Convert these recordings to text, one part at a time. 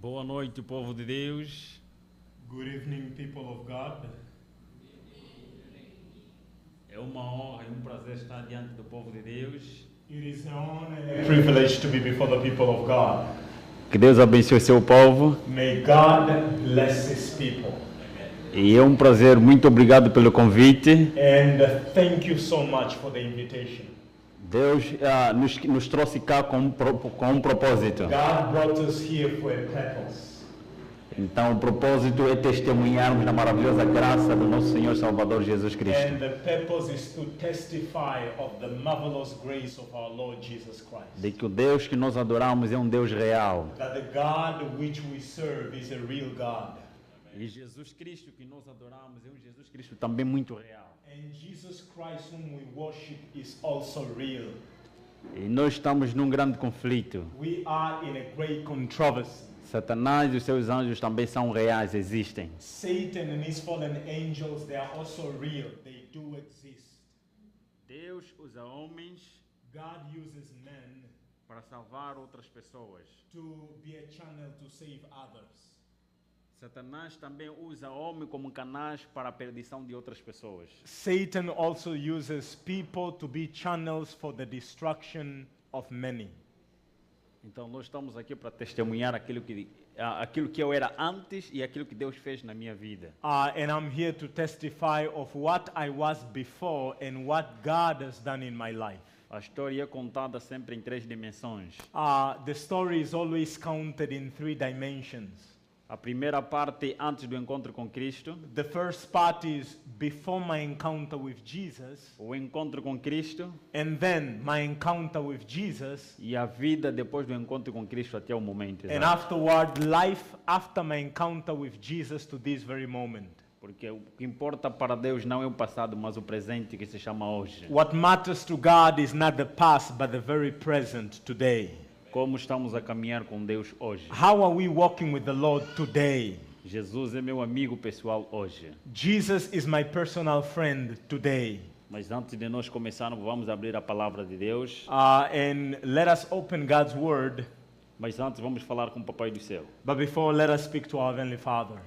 Boa noite, povo de Deus. Good evening, people of God. É uma honra e um prazer estar diante do povo de Deus. It is an honor and a privilege to be before the people of God. Que Deus abençoe seu povo. May God bless His people. E é um prazer, muito obrigado pelo convite. And thank you so much for the invitation. Deus nos trouxe cá com um propósito. God brought us here for a purpose. Então, o propósito é testemunharmos da maravilhosa graça do nosso Senhor Salvador Jesus Cristo. And the purpose is to testify of the marvelous grace of our Lord Jesus Christ. De que o Deus que nós adoramos é um Deus real. That the God which we serve is a real God. E Jesus Cristo que nós adoramos é um Jesus Cristo também muito real. And Jesus Christ whom we worship is also real. E nós estamos num grande conflito. We are in a great controversy. Satanás e os seus anjos também são reais, existem. Satan and his fallen angels, they are also real. They do exist. Deus usa homens God uses men para salvar outras pessoas. to be a channel to save others. Satanás também usa homem como canais para a perdição de outras pessoas. Satan also uses people to be channels for the destruction of many. Então nós estamos aqui para testemunhar aquilo que eu era antes e aquilo que Deus fez na minha vida. And I'm here to testify of what I was before and what God has done in my life. A história é contada sempre em 3 dimensões. The story is always counted in 3 dimensions. A primeira parte antes do encontro com Cristo, The first part is before my encounter with Jesus, o encontro com Cristo and then my encounter with Jesus, e a vida depois do encontro com Cristo até o momento. and exato. afterward, life after my encounter with Jesus to this very moment. Porque o que importa para Deus não é o passado, mas o presente que se chama hoje. What matters to God is not the past, but the very present today. Como estamos a caminhar com Deus hoje? How are we walking with the Lord today? Jesus é meu amigo pessoal hoje. Jesus is my personal friend today. Mas antes de nós começarmos, vamos abrir a palavra de Deus. And let us open God's Word. Mas antes vamos falar com o Papai do Céu. But before, let us speak to our Heavenly Father.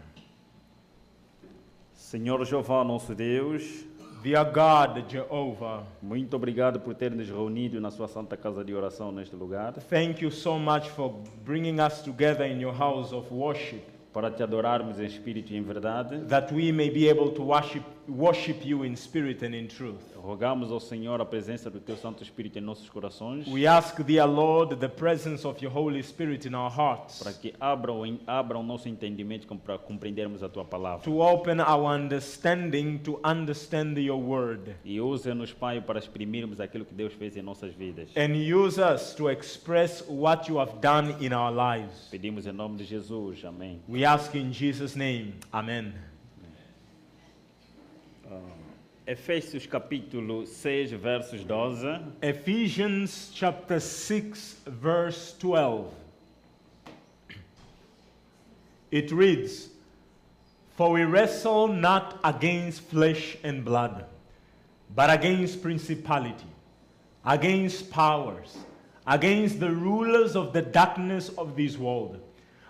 Senhor Jeová, nosso Deus, Dear God, Jehovah, muito obrigado por ter nos reunido na sua santa casa de oração neste lugar, thank you so much for bringing us together in your house of worship, para te adorarmos em espírito e em verdade. that we may be able to worship you in spirit and in truth. Rogamos ao Senhor a presença do teu Santo Espírito em nossos corações, We ask, dear Lord, the presence of your Holy Spirit in our hearts, para que abra o nosso entendimento para compreendermos a tua palavra. to open our understanding to understand your word, E use-nos, Pai, para exprimirmos aquilo que Deus fez em nossas vidas. and use us to express what you have done in our lives. Pedimos em nome de Jesus. Amém. We ask in Jesus' name. Amen. Efésios capítulo 6, versos 12. Ephesians chapter 6, verse 12. It reads, "For we wrestle not against flesh and blood, but against principality, against powers, against the rulers of the darkness of this world,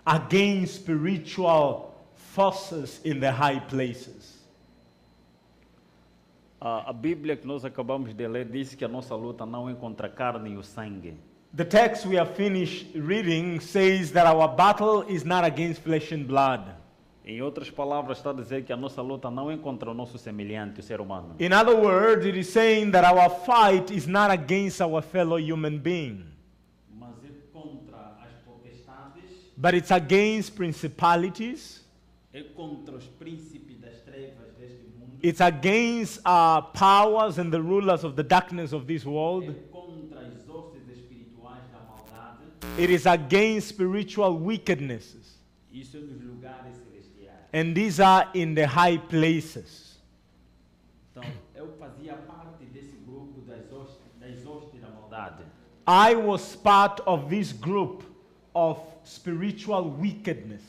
against spiritual forces in the high places." A Bíblia que nós acabamos de ler diz que a nossa luta não é contra a carne e o sangue, The text we have finished reading says that our battle is not against flesh and blood. em outras palavras, está a dizer que a nossa luta não é contra o nosso semelhante, o ser humano, In other words, it is saying that our fight is not against our fellow human being, mas é contra as potestades, but it's against principalities, é contra os príncipes das trevas deste mundo, it's against powers and the rulers of the darkness of this é world, contra as hostes espirituais da maldade. it is against spiritual wickednesses, Isso é nos lugares celestiais. and these are in the high places. Então, eu fazia parte desse grupo das hostes da maldade. I was part of this group of spiritual wickedness.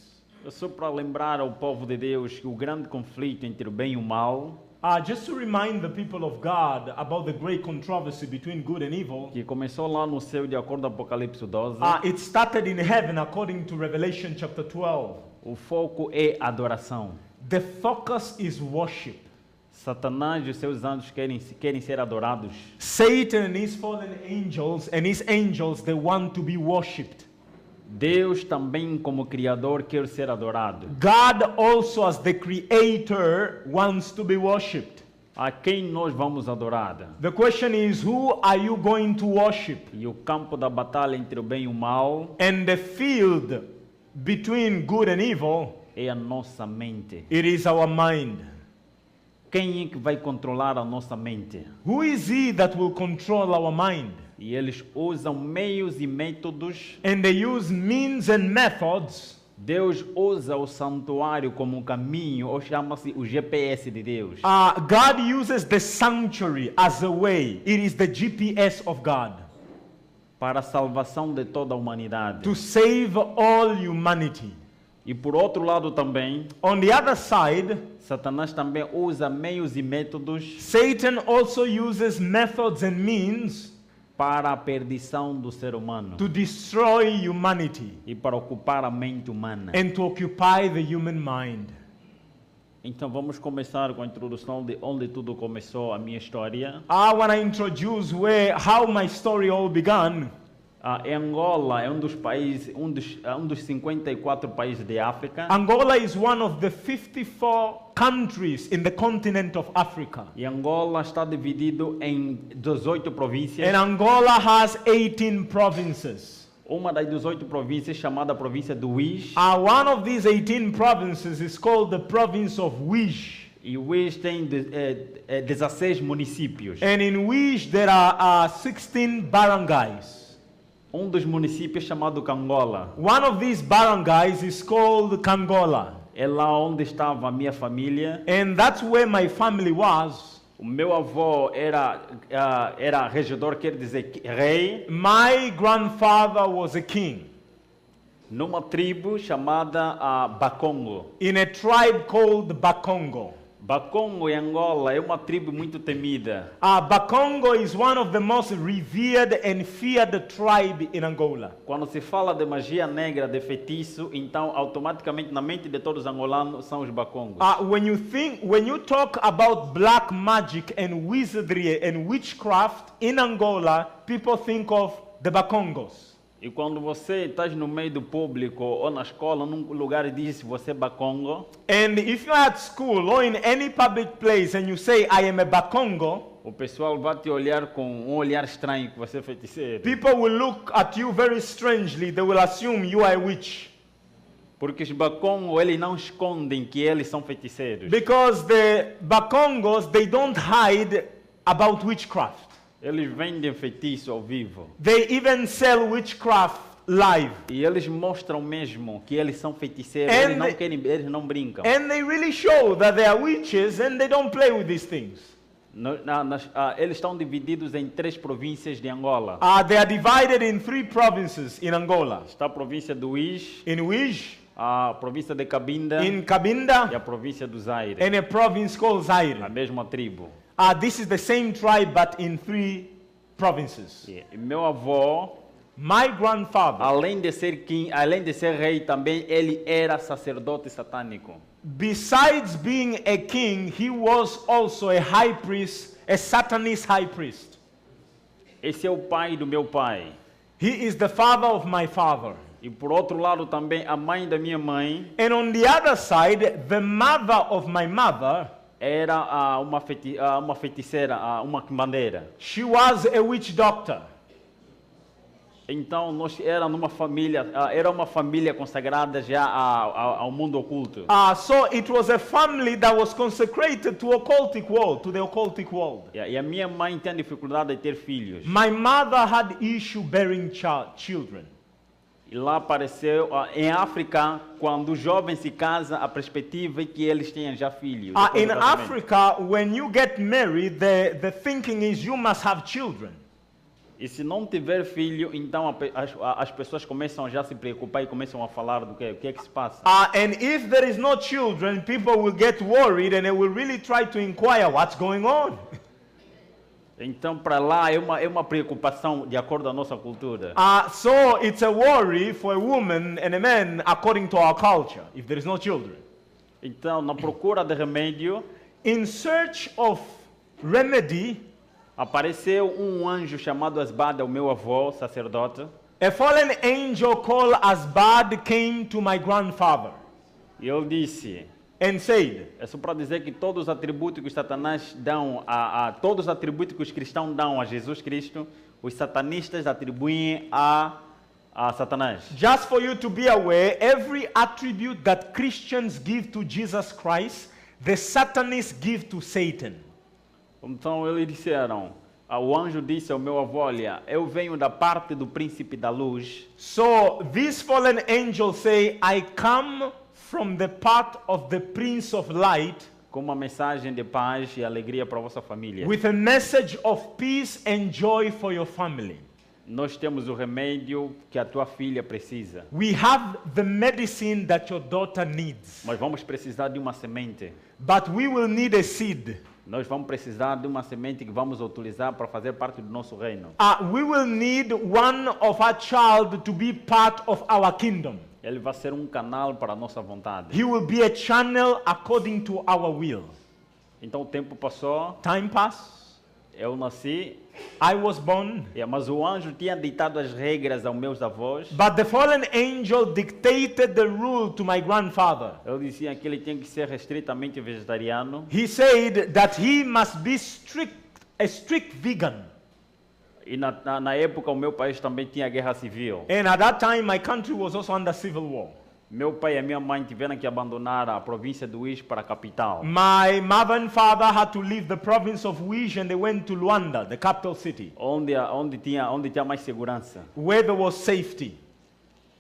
Só para lembrar ao povo de Deus que o grande conflito entre o bem e o mal Just to remind the people of God about the great controversy between good and evil. que começou lá no céu de acordo com Apocalipse 12. It started in heaven according to Revelation chapter 12. O foco é adoração. The focus is worship. Satanás e os seus anjos querem ser adorados. Satan and his fallen angels and his angels, they want to be worshipped. Deus também como criador quer ser adorado. God also as the creator wants to be worshipped. A quem nós vamos adorar? The question is, who are you going to worship? E o campo da batalha entre o bem e o mal And the field between good and evil, é a nossa mente. it is our mind. Quem é que vai controlar a nossa mente? Who is he that will control our mind? E eles usam meios e métodos. And they use means and methods. Deus usa o santuário como um caminho, ou chama-se o GPS de Deus. God uses the sanctuary as a way. It is the GPS of God Para a salvação de toda a humanidade. to save all humanity. E por outro lado também, On the other side, Satanás também usa meios e métodos Satan also uses methods and means para a perdição do ser humano to destroy humanity e para ocupar a mente humana. and to occupy the human mind. Então vamos começar com a introdução de onde tudo começou, a minha história. I want to introduce how my story all began. Angola é um dos países, um dos 54 países de África. Angola is one of the 54 countries in the continent of Africa. E Angola está dividido em 18 províncias. And Angola has 18 provinces. Uma das 18 províncias, chamada província do Uís. One of these 18 provinces is called the province of Uís. E o Uís tem 16 municípios. And in Uís there are 16 barangays. Um dos municípios chamado Cangola. One of these barangays is called Kangola. É lá onde estava a minha família. And that's where my family was. O meu avô era regedor, quer dizer rei, My grandfather was a king numa tribo chamada Bakongo. in a tribe called Bakongo. Bakongo em Angola é uma tribo muito temida. Bakongo is one of the most revered and feared tribe in Angola. Quando se fala de magia negra, de feitiço, então automaticamente na mente de todos os angolanos são os Bakongos. When you talk about black magic and wizardry and witchcraft in Angola, people think of the Bakongos. E quando você está no meio do público ou na escola, num lugar e diz você é Bakongo, And if you're at school or in any public place and you say, I am a Bakongo, o pessoal vai te olhar com um olhar estranho que você é feiticeiro. people will look at you very strangely. They will assume you are a witch. Porque os Bakongo, eles não escondem que eles são feiticeiros. Because the Bakongos, they don't hide about witchcraft. Eles vendem feitiço ao vivo. They even sell witchcraft live. E eles mostram mesmo que eles são feiticeiros. And Eles não brincam. And they really show that they are witches and they don't play with these things. Eles estão divididos em 3 províncias de Angola. They are divided in 3 provinces in Angola. Está a província do Uís, In Uís, a província de Cabinda in e Cabinda, a província do Zaire. and a province called A Zaire. mesma tribo. This is the same tribe but in 3 provinces. E meu avô, My grandfather, além de ser rei, também ele era sacerdote satânico. besides being a king, he was also a high priest, a Satanist high priest. Esse é o pai do meu pai. He is the father of my father. E por outro lado também a mãe da minha mãe And on the other side, the mother of my mother, era uma feiticeira, uma quimbandeira. she was a witch doctor. Então nós era uma família consagrada já ao mundo oculto. So it was a family that was consecrated to occultic world, to the occultic world. E a minha mãe tem dificuldade de ter filhos. My mother had issue bearing children. E lá apareceu, em África, quando o jovem se casa, a perspectiva é que eles tenham já filhos. In Africa, when you get married, the thinking is you must have children. E se não tiver filho, então as pessoas começam já a se preocupar e começam a falar do que? O que é que se passa? And if there is no children, people will get worried and they will really try to inquire what's going on. Então, para lá é uma preocupação de acordo com a nossa cultura. So it's a worry for a woman and a man according to our culture, if there is no children. Então, na procura de remédio, In search of remedy, apareceu um anjo chamado Asbad, o meu avô, sacerdote. a fallen angel called Asbad came to my grandfather E ele disse, and said, é só para dizer que todos os atributos que Satanás dão, todos os atributos que os cristãos dão a Jesus Cristo, os satanistas atribuem a Satanás. just for you to be aware, every attribute that Christians give to Jesus Christ, the Satanists give to Satan. Então eles disseram, o anjo disse ao meu avô, olha, eu venho da parte do príncipe da luz. So these fallen angels say, I come from the part of the Prince of Light Com uma mensagem de paz e alegria para a vossa família. with a message of peace and joy for your family. Nós temos o remédio que a tua filha precisa. We have the medicine that your daughter needs, Mas vamos precisar de uma semente. but we will need a seed. Nós vamos precisar de uma semente que vamos utilizar para fazer parte do nosso reino. We will need one of our child to be part of our kingdom. Ele vai ser um canal para a nossa vontade. He will be a channel according to our will. Então o tempo passou, Time passed. eu nasci, I was born. mas o anjo tinha ditado as regras aos meus avós. But the fallen angel dictated the rule to my grandfather. Ele dizia que ele tinha que ser restritamente vegetariano. He said that he must be a strict vegan. E na época o meu país também tinha guerra civil. And at that time, my country was also under civil war. Meu pai e minha mãe tiveram que abandonar a província do Uís para a capital. My mother and father had to leave the province of Uís and they went to Luanda, the capital city, Onde tinha mais segurança. where there was safety.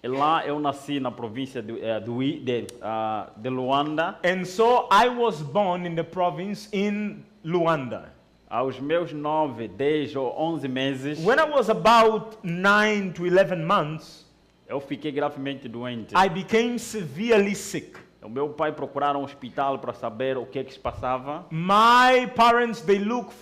E lá eu nasci na província de Luanda. And so I was born in the province in Luanda. Aos meus 9, 10 ou 11 meses, When I was about 9 to 11 months, eu fiquei gravemente doente. I became severely sick. O meu pai procuraram um hospital para saber o que é que se passava. My parents, they look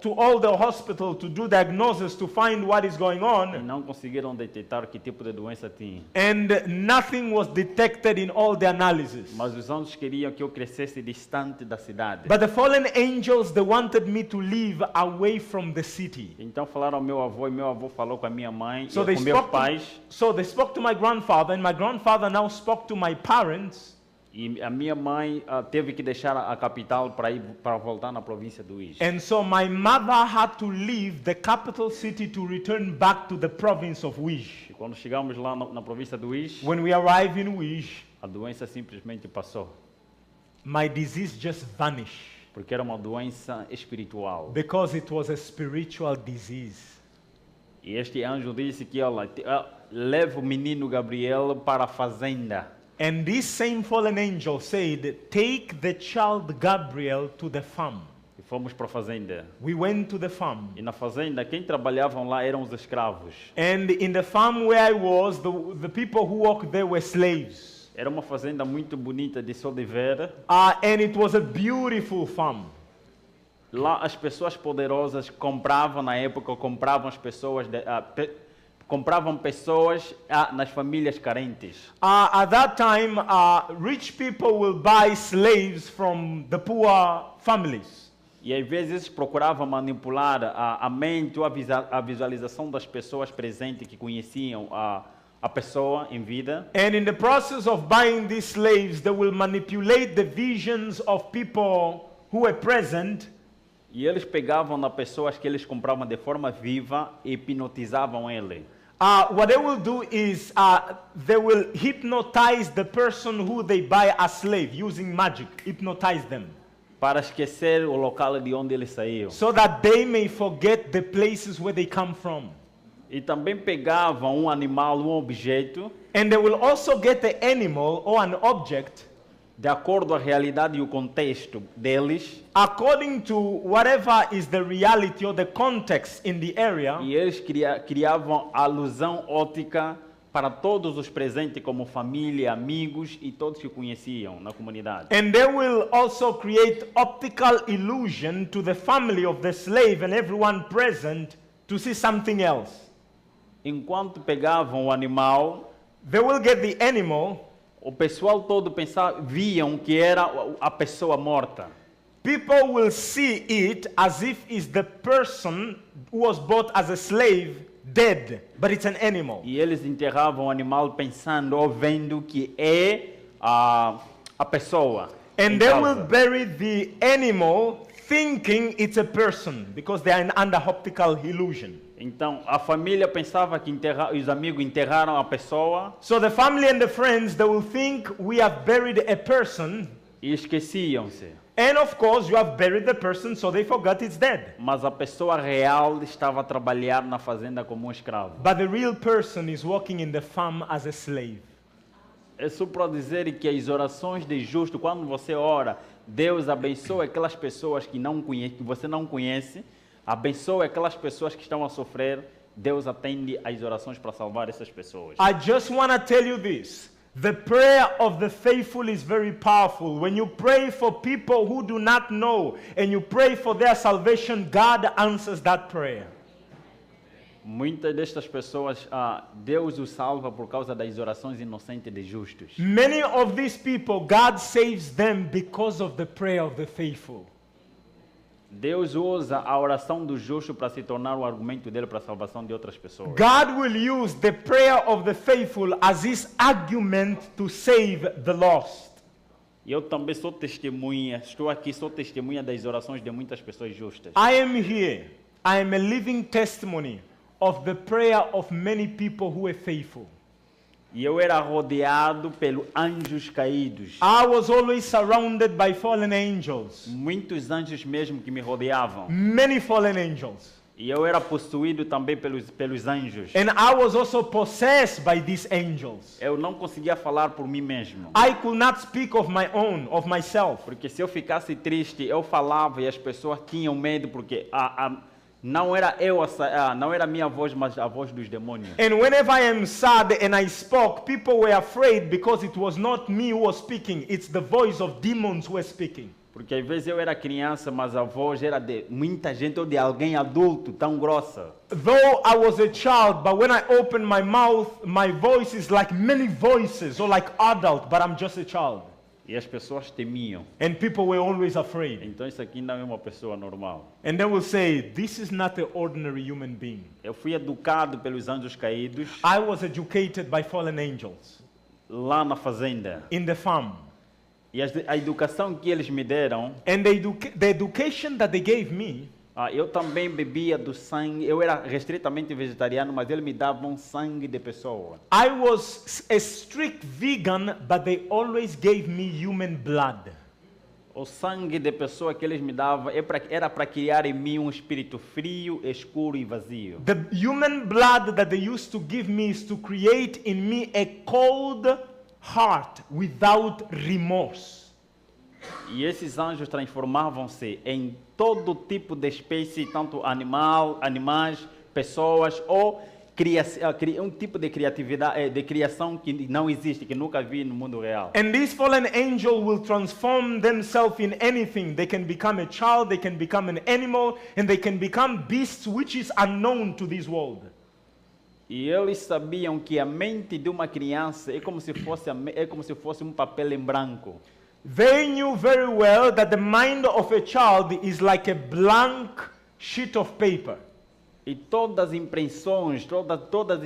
to all the hospital to do diagnosis to find what is going E on, não conseguiram detectar que tipo de doença tinha. and nothing was detected in all the analysis. Mas os anjos queriam que eu crescesse distante da cidade. But the fallen angels, they wanted me to live away from the city. Então falaram ao meu avô e meu avô falou com a minha mãe So e they com meus spoke pais. So they spoke to my grandfather, and my grandfather now spoke to my parents. E a minha mãe teve que deixar a capital para voltar na província do Uís. And so my mother had to leave the capital city to return back to the province of Uís. E quando chegamos lá na província do Uís, When we arrived in Uís, a doença simplesmente passou. my disease just vanished Porque era uma doença espiritual. because it was a spiritual disease. E este anjo disse que leva o menino Gabriel para a fazenda. And this same fallen angel said, take the child Gabriel to the farm. E fomos para a fazenda. We went to the farm. E na fazenda, quem trabalhavam lá eram os escravos. And in the farm where I was, the people who worked there were slaves. Era uma fazenda muito bonita de só de ver. And it was a beautiful farm. Lá as pessoas poderosas compravam, na época, compravam as pessoas, compravam pessoas nas famílias carentes. At that time, rich people will buy slaves from the poor families. E às vezes procuravam manipular a mente ou a visualização das pessoas presentes que conheciam a pessoa em vida. And in the process of buying these slaves, they will manipulate the visions of people who were present. E eles pegavam nas pessoas que eles compravam de forma viva e hipnotizavam ele. What they will do is they will hypnotize the person who they buy as slave using magic, hypnotize them, Para esquecer o local de onde ele saiu. so that they may forget the places where they come from. E também pegavam um animal, um objeto, And they will also get the animal or an object, de acordo à realidade e o contexto deles, according to whatever is the reality or the context in the area, e eles criavam alusão ótica para todos os presentes, como família, amigos e todos que conheciam na comunidade. and they will also create optical illusion to the family of the slave and everyone present to see something else. Enquanto pegavam o animal, They will get the animal. o pessoal todo pensava, viam que era a pessoa morta. People will see it as if it's the person who was bought as a slave dead, but it's an animal. E eles enterravam o animal pensando ou vendo que é a pessoa. em And they causa. will bury the animal thinking it's a person because they are under optical illusion. Então, a família pensava que os amigos enterraram a pessoa So the family and the friends, they will think we have buried a person, e esqueciam-se. and of course you have buried the person, so they forgot it's dead. Mas a pessoa real estava a trabalhar na fazenda como um escravo. But the real person is working in the farm as a slave. É só para dizer que as orações de justo, quando você ora, Deus abençoa aquelas pessoas que você não conhece, abençoa aquelas pessoas que estão a sofrer, Deus atende às orações para salvar essas pessoas. I just want to tell you this. The prayer of the faithful is very powerful. When you pray for people who do not know and you pray for their salvation, God answers that prayer. Muitas destas pessoas, Deus os salva por causa das orações inocentes de justos. Many of these people, God saves them because of the prayer of the faithful. Deus usa a oração do justo para se tornar o argumento dele para a salvação de outras pessoas. God will use the prayer of the faithful as his argument to save the lost. E eu também sou testemunha, estou aqui, sou testemunha das orações de muitas pessoas justas. I am here. I am a living testimony of the prayer of many people who are faithful. E eu era rodeado pelos anjos caídos. I was always surrounded by fallen angels. Muitos anjos mesmo que me rodeavam. Many fallen angels. E eu era possuído também pelos anjos. And I was also possessed by these angels. Eu não conseguia falar por mim mesmo. I could not speak of my own, of myself. Porque se eu ficasse triste, eu falava e as pessoas tinham medo porque não era não era a minha voz, mas a voz dos demônios. And whenever I am sad and I spoke, people were afraid because it was not me who was speaking, it's the voice of demons who were speaking. Porque às vezes eu era criança, mas a voz era de muita gente ou de alguém adulto, tão grossa. Though I was a child, but when I open my mouth, my voice is like many voices or like adult, but I'm just a child. E as pessoas temiam. And people were always afraid. Então isso aqui não é uma pessoa normal. And they will say, this is not an ordinary human being. Eu fui educado pelos anjos caídos I was educated by fallen angels lá na fazenda. in the farm. E a educação que eles me deram, And the education that they gave me, eu também bebia do sangue. Eu era restritamente vegetariano, mas eles me davam sangue de pessoa. I was a strict vegan, but they always gave me human blood. O sangue de pessoa que eles me davam era para criar em mim um espírito frio, escuro e vazio. The human blood that they used to give me is to create in me a cold heart without remorse. E esses anjos transformavam-se em todo tipo de espécie, tanto animais, pessoas, ou um tipo de criatividade, de criação que não existe, que nunca vi no mundo real. And this fallen angel will transform themselves in anything. They can become a child, they can become an animal, and they can become beasts which is unknown to this world. E eles sabiam que a mente de uma criança é como se fosse um papel em branco. They knew very well that the mind of a child is like a blank sheet of paper. E todas as impressões, todas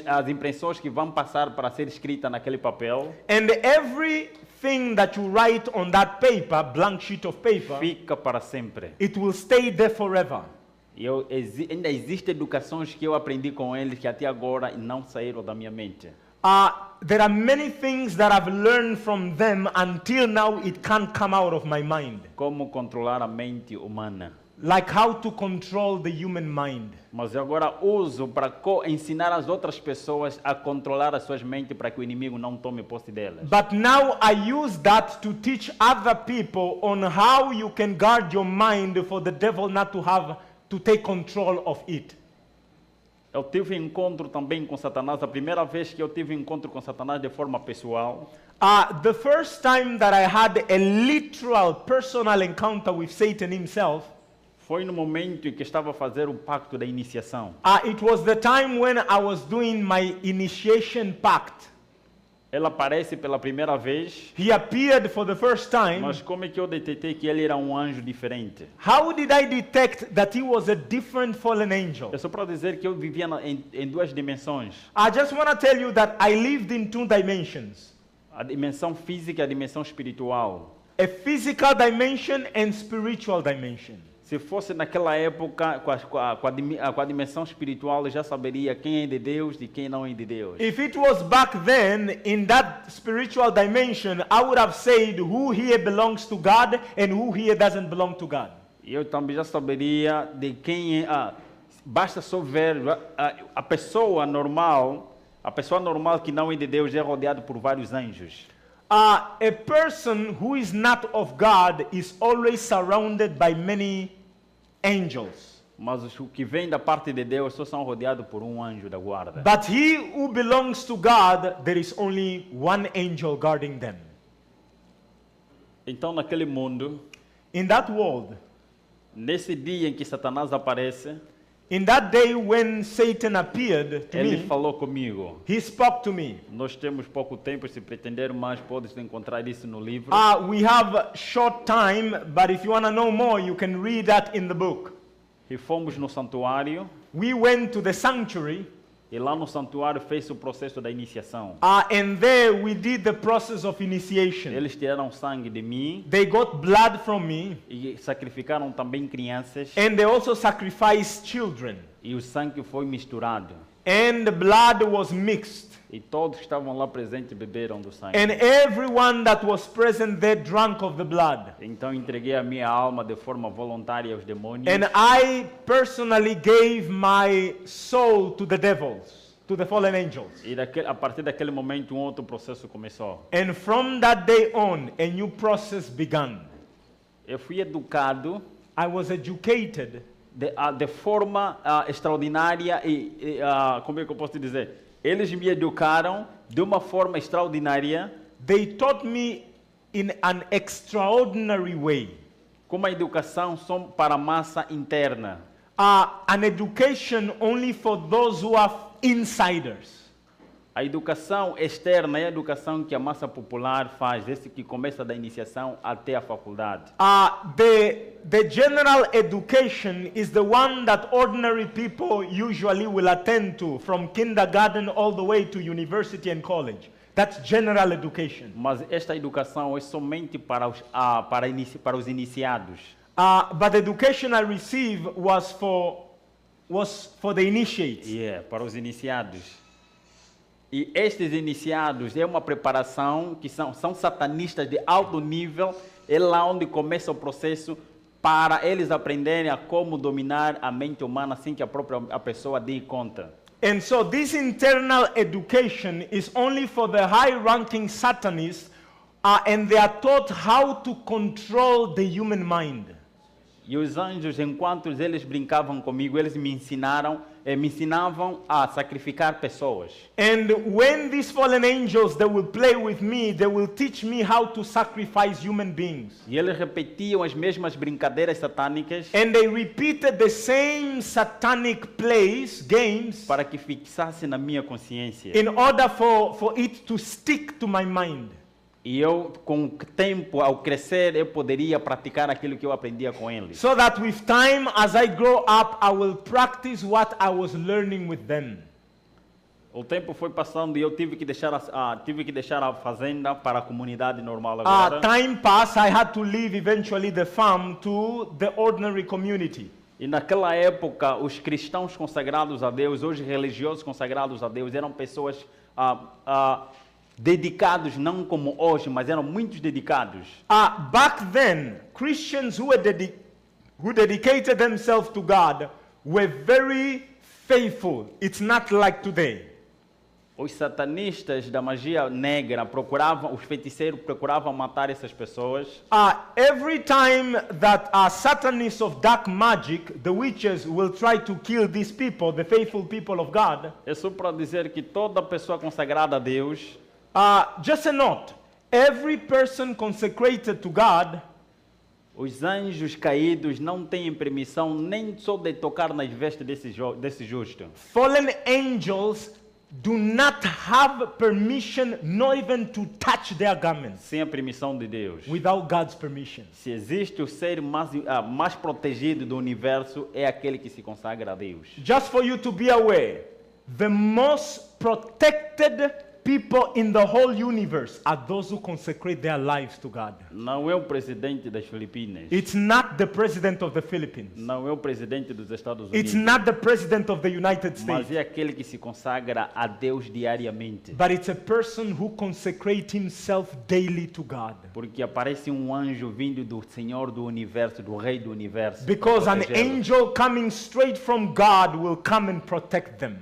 as impressões que vão passar para ser escrita naquele papel, And everything that you write on that paper, blank sheet of paper, fica para sempre. it will stay there forever. E ainda existem educações que eu aprendi com eles que até agora não saíram da minha mente. There are many things that I've learned from them until now it can't come out of my mind. Como controlar a mente humana. like how to control the human mind. Mas eu agora uso para ensinar as outras pessoas a controlar as suas mentes para que o inimigo não tome posse delas. But now I use that to teach other people on how you can guard your mind for the devil not to take control of it. Eu tive encontro também com Satanás, a primeira vez que eu tive encontro com Satanás de forma pessoal. The first time that I had a literal personal encounter with Satan himself, Foi no momento em que estava a fazer o pacto da iniciação. it was the time when I was doing my initiation pact. Ele aparece pela primeira vez, He appeared for the first time. mas como é que eu detetei que ele era um anjo diferente? How did I detect that he was a different fallen angel? É só para dizer que eu vivia em duas dimensões. I just want to tell you that I lived in two dimensions. A dimensão física e a dimensão espiritual. A physical dimension and spiritual dimension. Se fosse naquela época, com a dimensão espiritual, eu já saberia quem é de Deus e quem não é de Deus. If it was back then, in that spiritual dimension, I would have said who here belongs to God and who here doesn't belong to God. E eu também já saberia de quem é. Basta só ver a pessoa normal que não é de Deus é rodeada por vários anjos. A person who is not of God is always surrounded by many angels. Mas os que vêm da parte de Deus só são rodeados por um anjo da guarda. But he who belongs to God, there is only one angel guarding them. Então, naquele mundo, In that world, nesse dia em que Satanás aparece, in that day when Satan appeared to ele me, falou comigo. he spoke to me. Nós temos pouco tempo, se pretender mais, podes encontrar isso no livro. We have short time, but if you want to know more, you can read that in the book. E fomos no santuário, We went to the sanctuary, e lá no santuário fez o processo da iniciação. and there we did the process of initiation. Eles tiraram sangue de mim They got blood from me, e sacrificaram também crianças, and they also sacrificed children. e o sangue foi misturado. And the blood was mixed. E todos que estavam lá presentes beberam do sangue. And everyone that was present there drank of the blood. Então entreguei a minha alma de forma voluntária aos demônios. And I personally gave my soul to the devils, to the fallen angels. E a partir daquele momento um outro processo começou. And from that day on, a new process began. Eu fui educado I was educated de forma extraordinária como é que eu posso dizer? Eles me educaram de uma forma extraordinária. They taught me in an extraordinary way. Com uma educação só para a massa interna. An education only for those who are insiders. A educação externa é a educação que a massa popular faz, desde que começa da iniciação até a faculdade. The general education is the one that ordinary people usually will attend to, from kindergarten all the way to university and college. That's general education. Mas esta educação é somente para os iniciados. But the education I received was for the initiates. Para os iniciados. E estes iniciados é uma preparação que são satanistas de alto nível. É lá onde começa o processo para eles aprenderem a como dominar a mente humana sem que a pessoa dê conta. And so this internal education is only for the high-ranking Satanists, and they are taught how to control the human mind. E os anjos, enquanto eles brincavam comigo, eles me ensinavam a sacrificar pessoas. And when these fallen angels, they will play with me, they will teach me how to sacrifice human beings. E eles repetiam as mesmas brincadeiras satânicas. And they repeated the same satanic plays, games, para que fixasse na minha consciência. in order for it to stick to my mind. E eu, com o tempo, ao crescer, eu poderia praticar aquilo que eu aprendia com eles. So that with time, as I grow up, I will practice what I was learning with them. O tempo foi passando e eu tive que deixar a fazenda para a comunidade normal agora. Time passed, I had to leave eventually the farm to the ordinary community. E naquela época, os cristãos consagrados a Deus, os religiosos consagrados a Deus, eram pessoas dedicados, não como hoje, mas eram muito dedicados. Back then, Christians who were who dedicated themselves to God were very faithful. It's not like today. Os satanistas da magia negra os feiticeiros procuravam matar essas pessoas. Every time that Satanists of dark magic, the witches, will try to kill these people, the faithful people of God. É só para dizer que toda pessoa consagrada a Deus. Just a note, every person consecrated to God, os anjos caídos não têm permissão nem só de tocar nas vestes desse justo. Fallen angels do not have permission, not even to touch their garments. Sem a permissão de Deus. Without God's permission. Se existe o ser mais protegido do universo, é aquele que se consagra a Deus. Just for you to be aware, the most protected people in the whole universe are those who consecrate their lives to God. Não é o presidente das Filipinas. It's not the president of the Philippines. Não é o presidente dos Estados Unidos. It's not the president of the United States. Mas é aquele que se consagra a Deus diariamente. But it's a person who consecrates himself daily to God. Porque aparece um anjo vindo do Senhor do universo, do Rei do universo. Because an angel coming straight from God will come and protect them.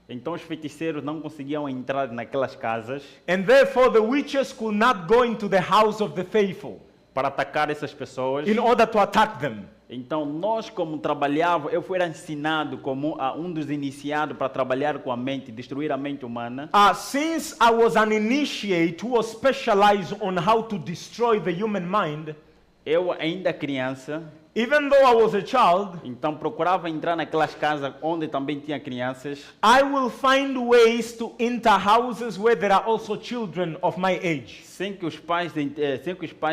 Então os feiticeiros não conseguiam entrar naquelas casas. And therefore the witches could not go into the house of the faithful. Para atacar essas pessoas. In order to attack them. Então nós como trabalhávamos, eu fui ensinado como um dos iniciados para trabalhar com a mente, destruir a mente humana. Since I was an initiate who was specialized on how to destroy the human mind. Eu ainda criança. Even though I was a child, então procurava entrar naquelas casas onde também tinha crianças. I will find ways to enter houses where there are also children of my age. Sem que os pais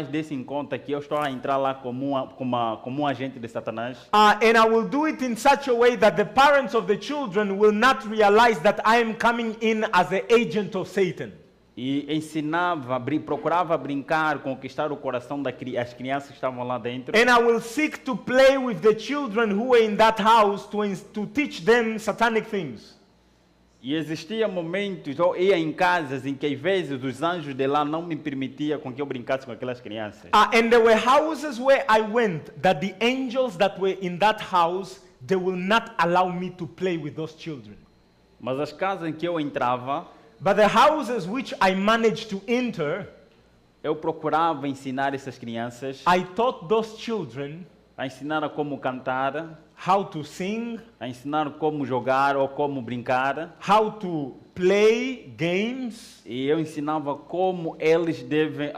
dessem conta que eu estou a entrar lá como um agente de Satanás. And I will do it in such a way that the parents of the children will not realize that I am coming in as an agent of Satan. E procurava brincar, conquistar o coração das crianças que estavam lá dentro. And I will seek to play with the children who were in that house to teach them satanic things. E existia momentos, eu ia em casas em que às vezes os anjos de lá não me permitiam com que eu brincasse com aquelas crianças. And there were houses where I went that the angels that were in that house, they will not allow me to play with those children. Mas as casas em que eu entrava, but the houses which I managed to enter, eu procurava ensinar essas crianças. I taught those children a ensinar como cantar, how to sing, a ensinar como jogar ou como brincar, how to play games, e eu ensinava como eles devem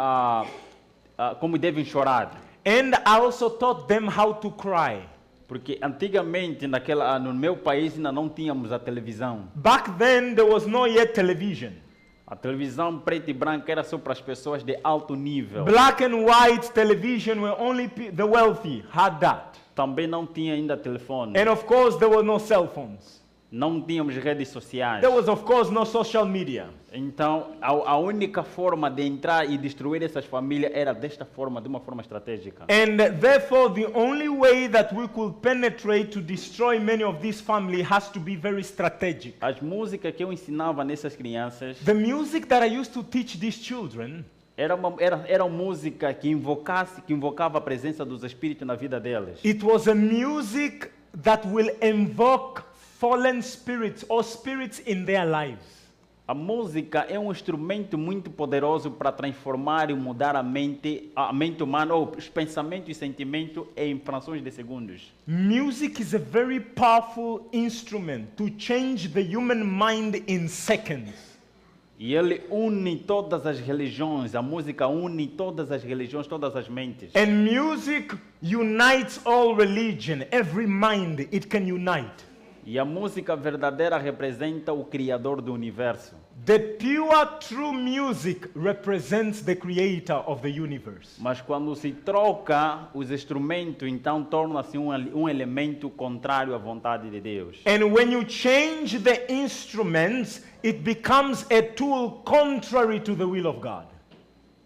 chorar. And I also taught them how to cry. Porque antigamente no meu país ainda não tínhamos a televisão. Back then there was no yet television. A televisão preta e branca era só para as pessoas de alto nível. Black and white television were only the wealthy had that. Também não tinha ainda telefone. And of course there were no cell phones. Não tínhamos redes sociais. There was of course no social media. Então a única forma de entrar e destruir essas famílias era desta forma, de uma forma estratégica. And therefore the only way that we could penetrate to destroy many of these families has to be very strategic. As músicas que eu ensinava nessas crianças, the music that I used to teach these children, era uma música que invocava a presença dos espíritos na vida deles. It was a music that will invoke fallen spirits or spirits in their lives. A música é um instrumento muito poderoso para transformar e mudar a mente humana, ou os pensamentos e sentimentos em frações de segundos. Music is a very powerful instrument to change the human mind in seconds. E ele une todas as religiões, a música une todas as religiões, todas as mentes. And music unites all religion, every mind it can unite. E a música verdadeira representa o Criador do universo. The pure, true music represents the creator of the universe. Mas quando se troca os instrumentos, então torna-se um elemento contrário à vontade de Deus. And when you change the instruments, it becomes a tool contrary to the will of God.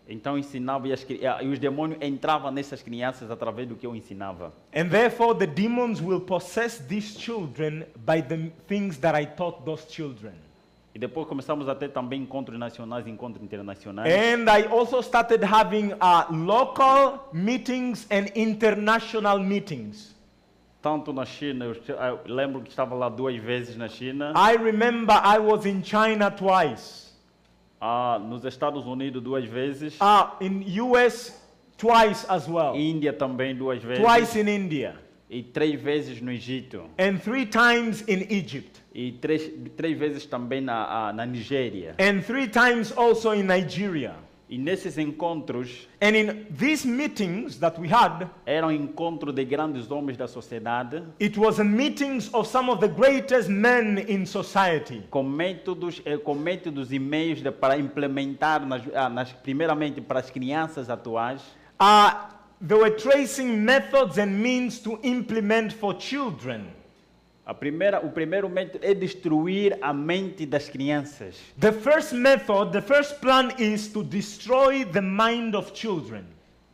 Então ensinava e os demônios entravam nessas crianças através do que eu ensinava. And therefore the demons will possess these children by the things that I taught those children. E depois começamos a ter também encontros nacionais e encontros internacionais. And I also started having local meetings and international meetings. Tanto na China, eu lembro que estava lá 2 vezes na China. I remember I was in China twice. Nos Estados Unidos 2 vezes. In US twice as well. Índia também 2 vezes. Twice in India. E 3 vezes no Egito. And 3 times in Egypt. E 3 vezes também na Nigéria. And 3 times also in Nigeria. E nesses encontros, And in these meetings that we had, eram encontros de grandes homens da sociedade, it was a meetings of some of the greatest men in society. com métodos e meios para implementar, primeiramente para as crianças atuais. They were tracing methods and means to implement for children. O primeiro método é destruir a mente das crianças. The first method, the first plan is to destroy the mind of children.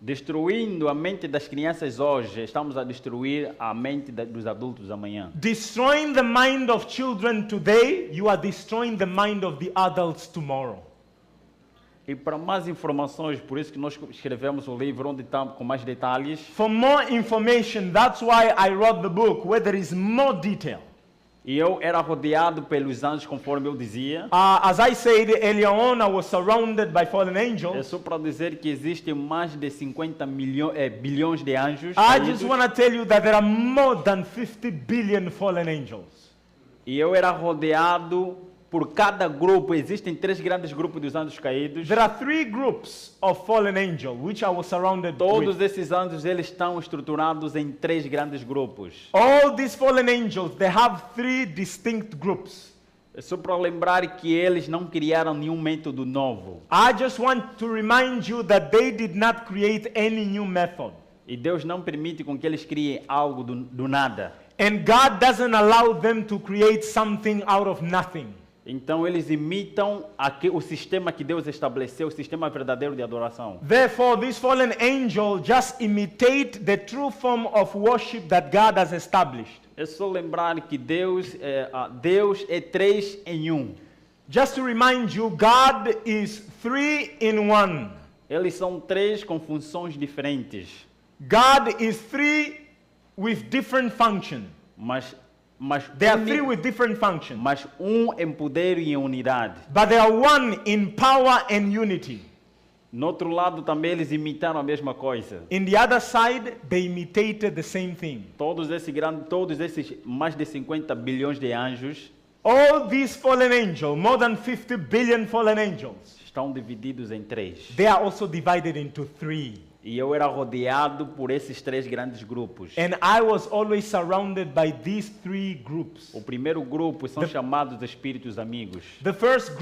Destruindo a mente das crianças hoje, estamos a destruir a mente dos adultos amanhã. Destroying the mind of children today, you are destroying the mind of the adults tomorrow. E para mais informações, por isso que nós escrevemos o livro onde está com mais detalhes. For more information, that's why I wrote the book, where there is more detail. E eu era rodeado pelos anjos, conforme eu dizia. As I said earlier on, I was surrounded by fallen É angels. só para dizer que existem mais de 50 bilhões de anjos I caídos. just want to tell you that there are more than 50 billion fallen angels. E eu era rodeado por cada grupo. Existem 3 grandes grupos dos anjos caídos. There are 3 groups of fallen angels, which I was surrounded Todos with. esses anjos, eles estão estruturados em 3 grandes grupos. All these fallen angels, they have 3 distinct groups. É só para lembrar que eles não criaram nenhum método novo. I just want to remind you that they did not create any new method. E Deus não permite com que eles criem algo do nada. And God doesn't allow them to create something out of nothing. Então eles imitam o sistema que Deus estabeleceu, o sistema verdadeiro de adoração. Therefore, this fallen angel just imitate the true form of worship that God has established. É só lembrar que Deus é 3 em 1. Just to remind you, God is 3 in 1. Eles são 3 com funções diferentes. God is 3 with different function. Mas They are 3 with different functions. mas em poder e em unidade. But they are 1 in power and unity. No outro lado também eles imitaram a mesma coisa. In the other side, they imitated the same thing. Todos esses mais de 50 bilhões de anjos All these fallen angels, more than 50 billion fallen angels, estão divididos em 3. they are also divided into 3. E eu era rodeado por esses 3 grandes grupos. And I was always surrounded by these 3 groups. O primeiro grupo são chamados espíritos amigos. The first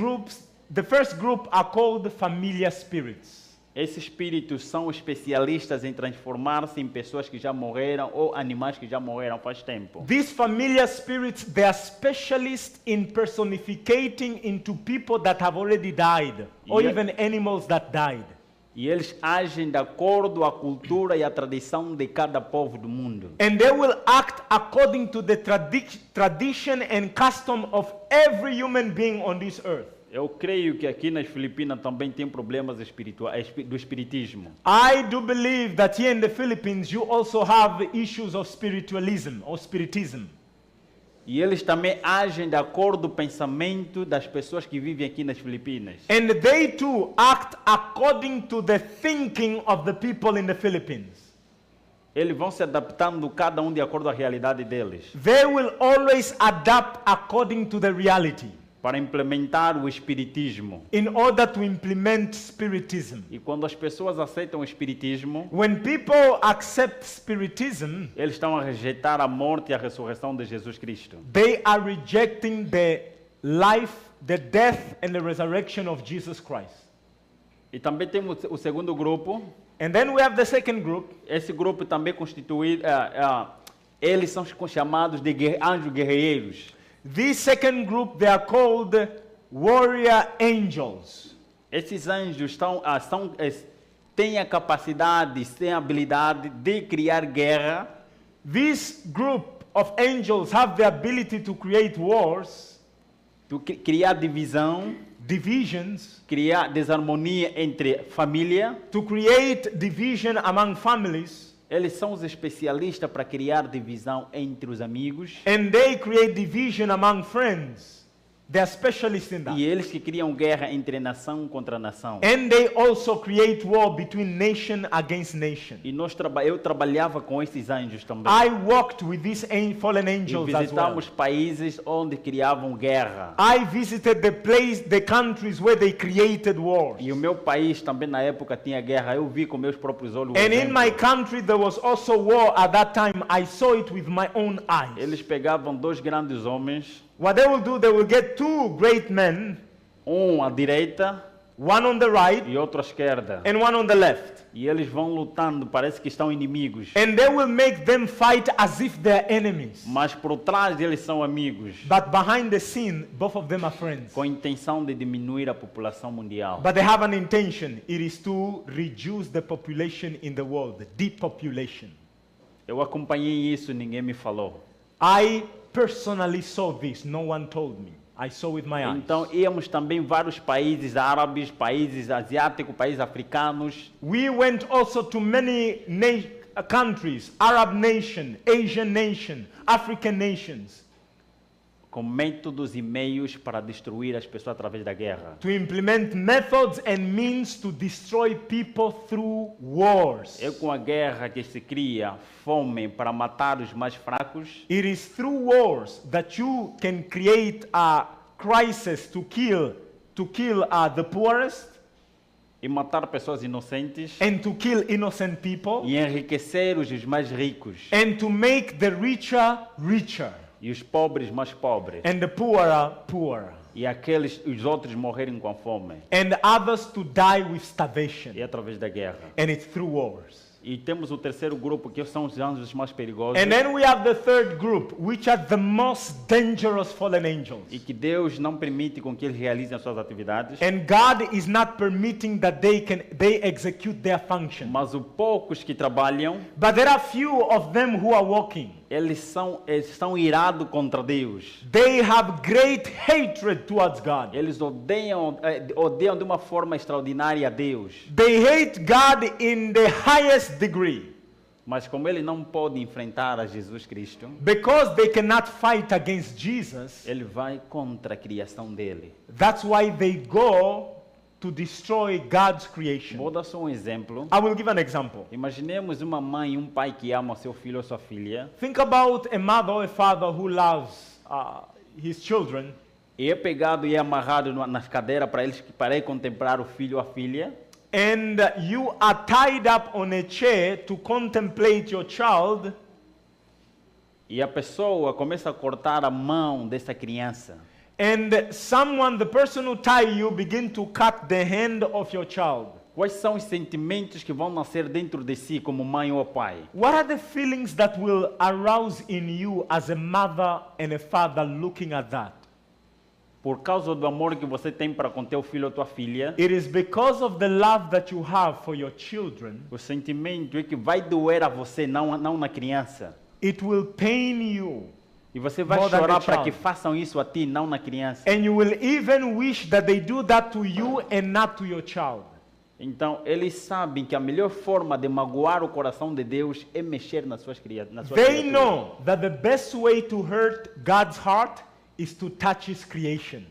group are called familiar spirits. Esses espíritos são especialistas em transformar-se em pessoas que já morreram ou animais que já morreram faz tempo. These familiar spirits, they are specialists in personificating into people that have already died, or Yeah. even animals that died. E eles agem de acordo à cultura e à tradição de cada povo do mundo. And they will act according to the tradition and custom of every human being on this earth. Eu creio que aqui nas Filipinas também tem problemas espirituais do espiritismo. I do believe that here in the Philippines you also have issues of spiritualism or spiritism. E eles também agem de acordo com o pensamento das pessoas que vivem aqui nas Filipinas. And they too act according to the thinking of the people in the Philippines. Eles vão se adaptando cada um de acordo à realidade deles, They will always adapt according to the reality para implementar o espiritismo. in order to implement spiritism. E quando as pessoas aceitam o espiritismo, When people accept spiritism, eles estão a rejeitar a morte e a ressurreição de Jesus Cristo. they are rejecting the life, the death, and the resurrection of Jesus Christ. E também temos o segundo grupo. And then we have the second group. Esse grupo também constituído, eles são chamados de anjos guerreiros. This second group, they are called warrior angels. Esses anjos têm a capacidade, têm a habilidade de criar guerra. This group of angels have the ability to create wars. criar divisão, divisions, criar desarmonia entre família. to create division among families, Eles são os especialistas para criar divisão entre os amigos. and they create division among friends. They are specialists in that. E eles que criam guerra entre nação contra nação. And they also create war between nation against nation. E eu trabalhava com esses anjos também. I walked with these fallen E angels as well. visitamos países onde criavam guerra. I visited the countries where they created wars. E o meu país também na época tinha guerra. Eu vi com meus próprios olhos. o And in exemplo. my country there was also war at that time. I saw it with my own eyes. Eles pegavam dois grandes homens, What they will do, they will get two great men, um à direita one on the right e outro à esquerda. and one on the left. E eles vão lutando, parece que estão inimigos. And they will make them fight as if they're enemies. Mas por trás eles são amigos, But behind the scene, both of them are friends. com a intenção de diminuir a população mundial. But they have an intention. It is to reduce the population in the world, depopulation. Eu acompanhei isso, ninguém me falou. I personally saw this. No one told me. I saw with my eyes. Então íamos também vários países árabes, países asiáticos, países africanos. We went also to many countries, Arab nation, Asian nation, African nations, Com métodos e meios para destruir as pessoas através da guerra. to implement methods and means to destroy people through wars. É com a guerra que se cria fome para matar os mais fracos. It is through wars that you can create a crisis to kill the poorest E matar pessoas inocentes. and to kill innocent people E enriquecer os mais ricos. and to make the richer richer E os pobres mais pobres. and the poorer poorer E os outros morrerem com fome. and others to die with starvation. E através da guerra. And it's through wars. E temos o terceiro grupo, que são os anjos mais perigosos. And then we have the third group, which are the most dangerous fallen angels. E que Deus não permite com que eles realizem as suas atividades. And God is not permitting that they execute their function. Mas os poucos que trabalham, But there are few of them who are walking. eles estão irados contra Deus. They have great hatred towards God. Eles odeiam de uma forma extraordinária a Deus. They hate God in the highest degree. Mas como ele não pode enfrentar a Jesus Cristo, Because they cannot fight against Jesus, ele vai contra a criação dele. that's why they go to destroy God's creation. Vou dar só um exemplo. I will give an example. Imaginemos uma mãe e um pai que amam seu filho ou sua filha. Think about a mother or a father who loves his children, E é pegado e é amarrado nas cadeiras para ele contemplar o filho ou a filha. and you are tied up on a chair to contemplate your child, E a pessoa começa a cortar a mão dessa criança. and the person who tie you, begin to cut the hand of your child. Quais são os sentimentos que vão nascer dentro de si como mãe ou pai? What are the feelings that will arouse in you as a mother and a father looking at that? Por causa do amor que você tem para com teu filho ou tua filha, It is because of the love that you have for your children. o sentimento é que vai doer a você, não na criança. It will pain you. E você vai More than chorar the para child. que façam isso a ti, não na criança. And you will even wish that they do that to you and not to your child. Então, eles sabem que a melhor forma de magoar o coração de Deus é mexer nas suas criaturas. They know that the best way to hurt God's heart is to touch His creation.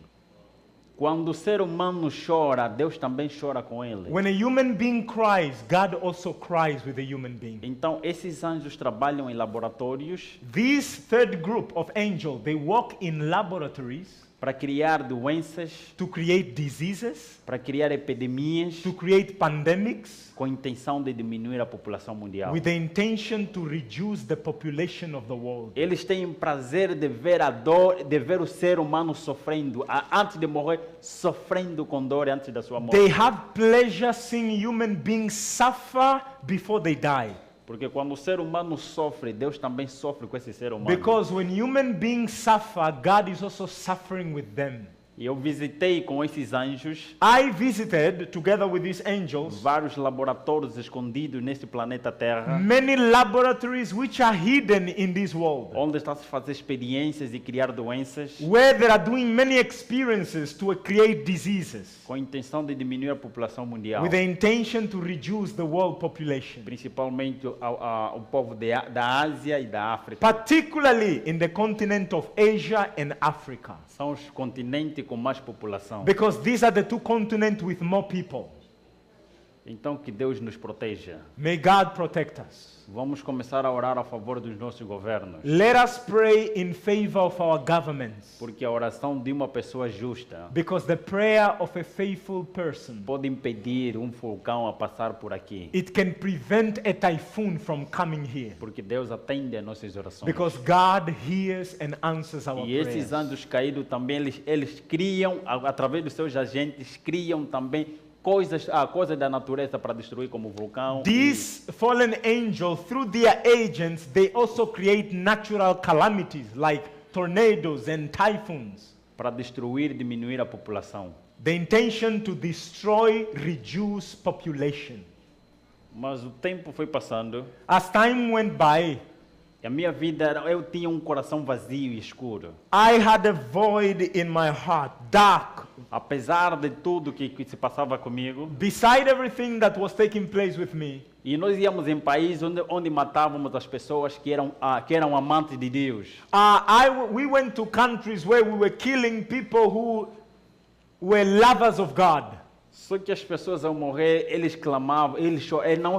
Quando o ser humano chora, Deus também chora com ele. When a human being cries, God also cries with a human being. Então, esses anjos trabalham em laboratórios This third group of angels, they walk in laboratories para criar doenças, to create diseases, para criar epidemias, to create pandemics, com a intenção de diminuir a população mundial. with the intention to reduce the population of the world. Eles têm prazer de ver a dor, de ver o ser humano sofrendo, antes de morrer, sofrendo com dor antes da sua morte. They have pleasure seeing human beings suffer before they die. Porque quando o ser humano sofre, Deus também sofre com esse ser humano. Because when human beings suffer, God is also suffering with them. E eu visitei com esses anjos I visited, together with these angels, vários laboratórios escondidos neste planeta Terra, many laboratories which are hidden in this world, onde está se fazer experiências e criar doenças where they are doing many experiences to create diseases, com a intenção de diminuir a população mundial, with the intention to reduce the world population, principalmente o povo da Ásia e da África. particularly in the continent of Asia and Africa, São os continentes com mais população. because these are the two continents with more people. Então que Deus nos proteja. May God protect us. Vamos começar a orar a favor dos nossos governos, Let us pray in favor of our governments, porque a oração de uma pessoa justa because the prayer of a faithful person, pode impedir um vulcão a passar por aqui, it can prevent a typhoon from coming here, porque Deus atende a nossas orações. because God hears and answers our E esses prayers. anjos caídos também, eles criam, através dos seus agentes, criam também coisas da natureza para destruir, como o vulcão. These fallen angels, through their agents, they also create natural calamities like tornadoes and typhoons. Para destruir, diminuir a população. The intention to destroy, reduce population. Mas o tempo foi passando, As time went by, e a minha vida, eu tinha um coração vazio e escuro. I had a void in my heart, dark. Apesar de tudo que se passava comigo, Beside everything that was taking place with me, e nós íamos em países onde matávamos as pessoas que eram amantes de Deus. we went to countries where we were killing people who were lovers of God. Só que as pessoas ao morrer, eles clamavam, eles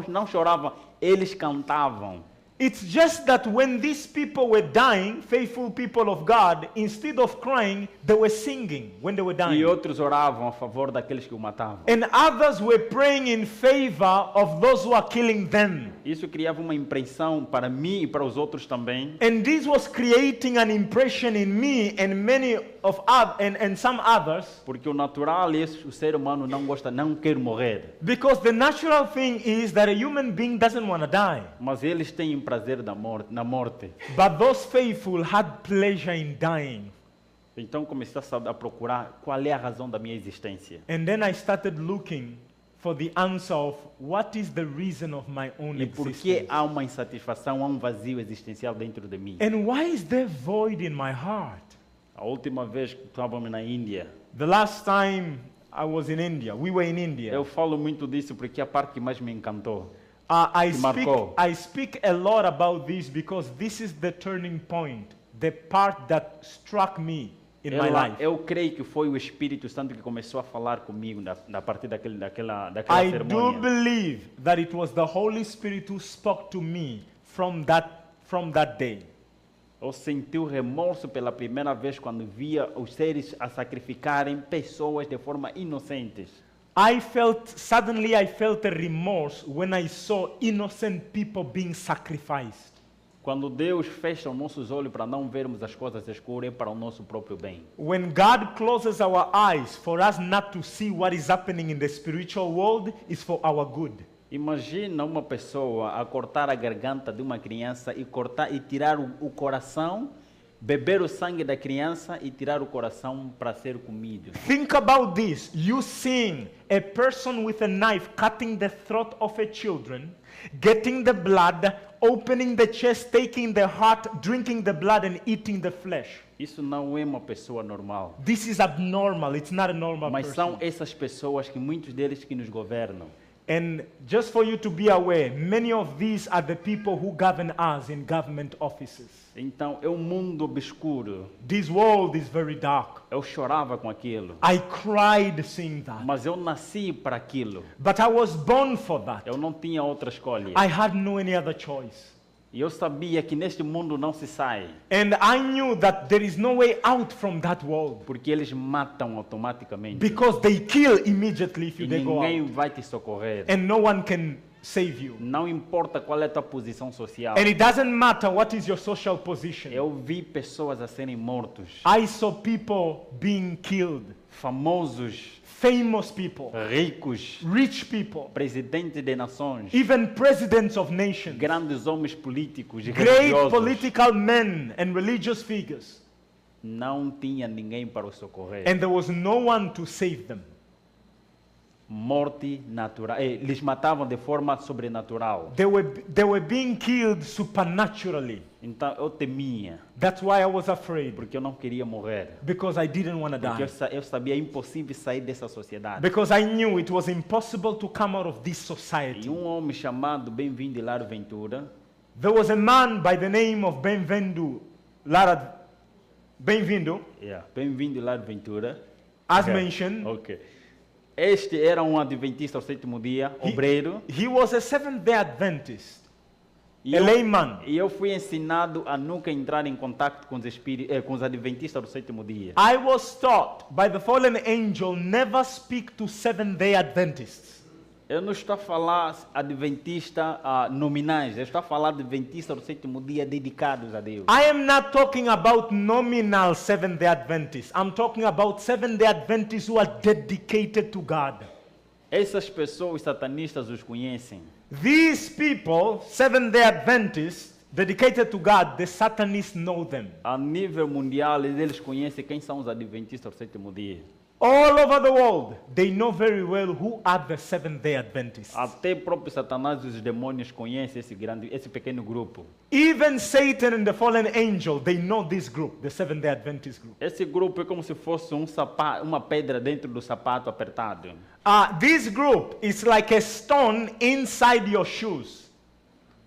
não choravam, eles cantavam. It's just that when these people were dying, faithful people of God, instead of crying, they were singing when they were E dying. outros oravam a favor daqueles que o matavam. And others were praying in favor of those who are killing them. Isso criava uma impressão para mim e para os outros também, And this was creating an impression in me and many of and some others, porque o natural é o ser humano não quer morrer, because the natural thing is that a human being doesn't want to die. mas eles têm prazer na morte. But those faithful had pleasure in dying. Então comecei a procurar qual é a razão da minha existência. And then I started looking for the answer of what is the reason of my own E por que existence. há uma insatisfação, há um vazio existencial dentro de mim? And why is there void in my heart? A última vez que estávamos na Índia, The last time I was in India, we were in India. eu falo muito disso porque é a parte que mais me encantou. I speak a lot about this because this is the turning point, the part that struck me in my life. Eu creio que foi o Espírito Santo que começou a falar comigo a partir daquela I do cerimônia. believe that it was the Holy Spirit who spoke to me from that day. Eu senti o remorso pela primeira vez quando via os seres a sacrificarem pessoas de forma inocentes. Suddenly I felt a remorse when I saw innocent people being sacrificed. Quando Deus fecha os nossos olhos para não vermos as coisas escuras, é para o nosso próprio bem. When God closes our eyes for us not to see what is happening in the spiritual world, is for our good. Imagina uma pessoa a cortar a garganta de uma criança e tirar o coração, beber o sangue da criança e tirar o coração para ser comido. Think about this. You seeing a person with a knife cutting the throat of a children, getting the blood, opening the chest, taking the heart, drinking the blood and eating the flesh. Isso não é uma pessoa normal. This is abnormal. It's not a normal Mas person. são essas pessoas que muitos deles que nos governam. And just for you to be aware, many of these are the people who govern us in government offices. Então é um mundo obscuro. This world is very dark. Eu chorava com aquilo. I cried seeing that. Mas eu nasci para aquilo. But I was born for that. Eu não tinha outra escolha. I had no any other choice. E eu sabia que neste mundo não se sai, And I knew that there is no way out from that world. porque eles matam automaticamente. Because they kill immediately if E they go ninguém out. vai te socorrer. And no one can save you. Não importa qual é a tua posição social. And it doesn't matter what is your social position. Eu vi pessoas a serem mortos, I saw people being killed. famosos, Famous people. ricos, Rich people. presidentes de nações, Even presidents of nations. grandes homens políticos e Great religiosos. political men and religious figures. não tinha ninguém para o socorrer. and there was no one to save them. Morte natural. Eles matavam de forma sobrenatural. They were being killed supernaturally. Então eu temia, That's why I was afraid, porque eu não queria morrer. because I didn't want to Porque die. eu sabia impossível sair dessa sociedade. Because I knew it was impossible to come out of this E society. homem chamado Bem-vindo Hilário Ventura, There was a man by the name of Bem-vindo, Bem-vindo Hilário Ventura, as Ok. mentioned. Ok. Este era um adventista ao sétimo dia, obreiro, He was a Seventh-day Adventist, e a eu, layman. e eu fui ensinado a nunca entrar em contato com os, com os adventistas do sétimo dia. I was taught by the fallen angel never speak to Seventh-day Adventists. Eu não estou a falar adventista nominais, eu estou a falar adventista do sétimo dia dedicados a Deus. I am not talking about nominal Seventh-day Adventists. I'm talking about Seventh-day Adventists who are dedicated to God. Essas pessoas os satanistas os conhecem. These people, Seventh-day Adventists, dedicated to God, the Satanists know them. A nível mundial, eles conhecem quem são os adventistas do sétimo dia. All over the world, they know very well who are the Seventh-day Adventists. Até próprio Satanás e os demônios conhecem esse pequeno grupo. Even Satan and the fallen angel, they know this group, the Seventh-day Adventist group. Esse grupo é como se fosse uma pedra dentro do sapato apertado. This group is like a stone inside your shoes,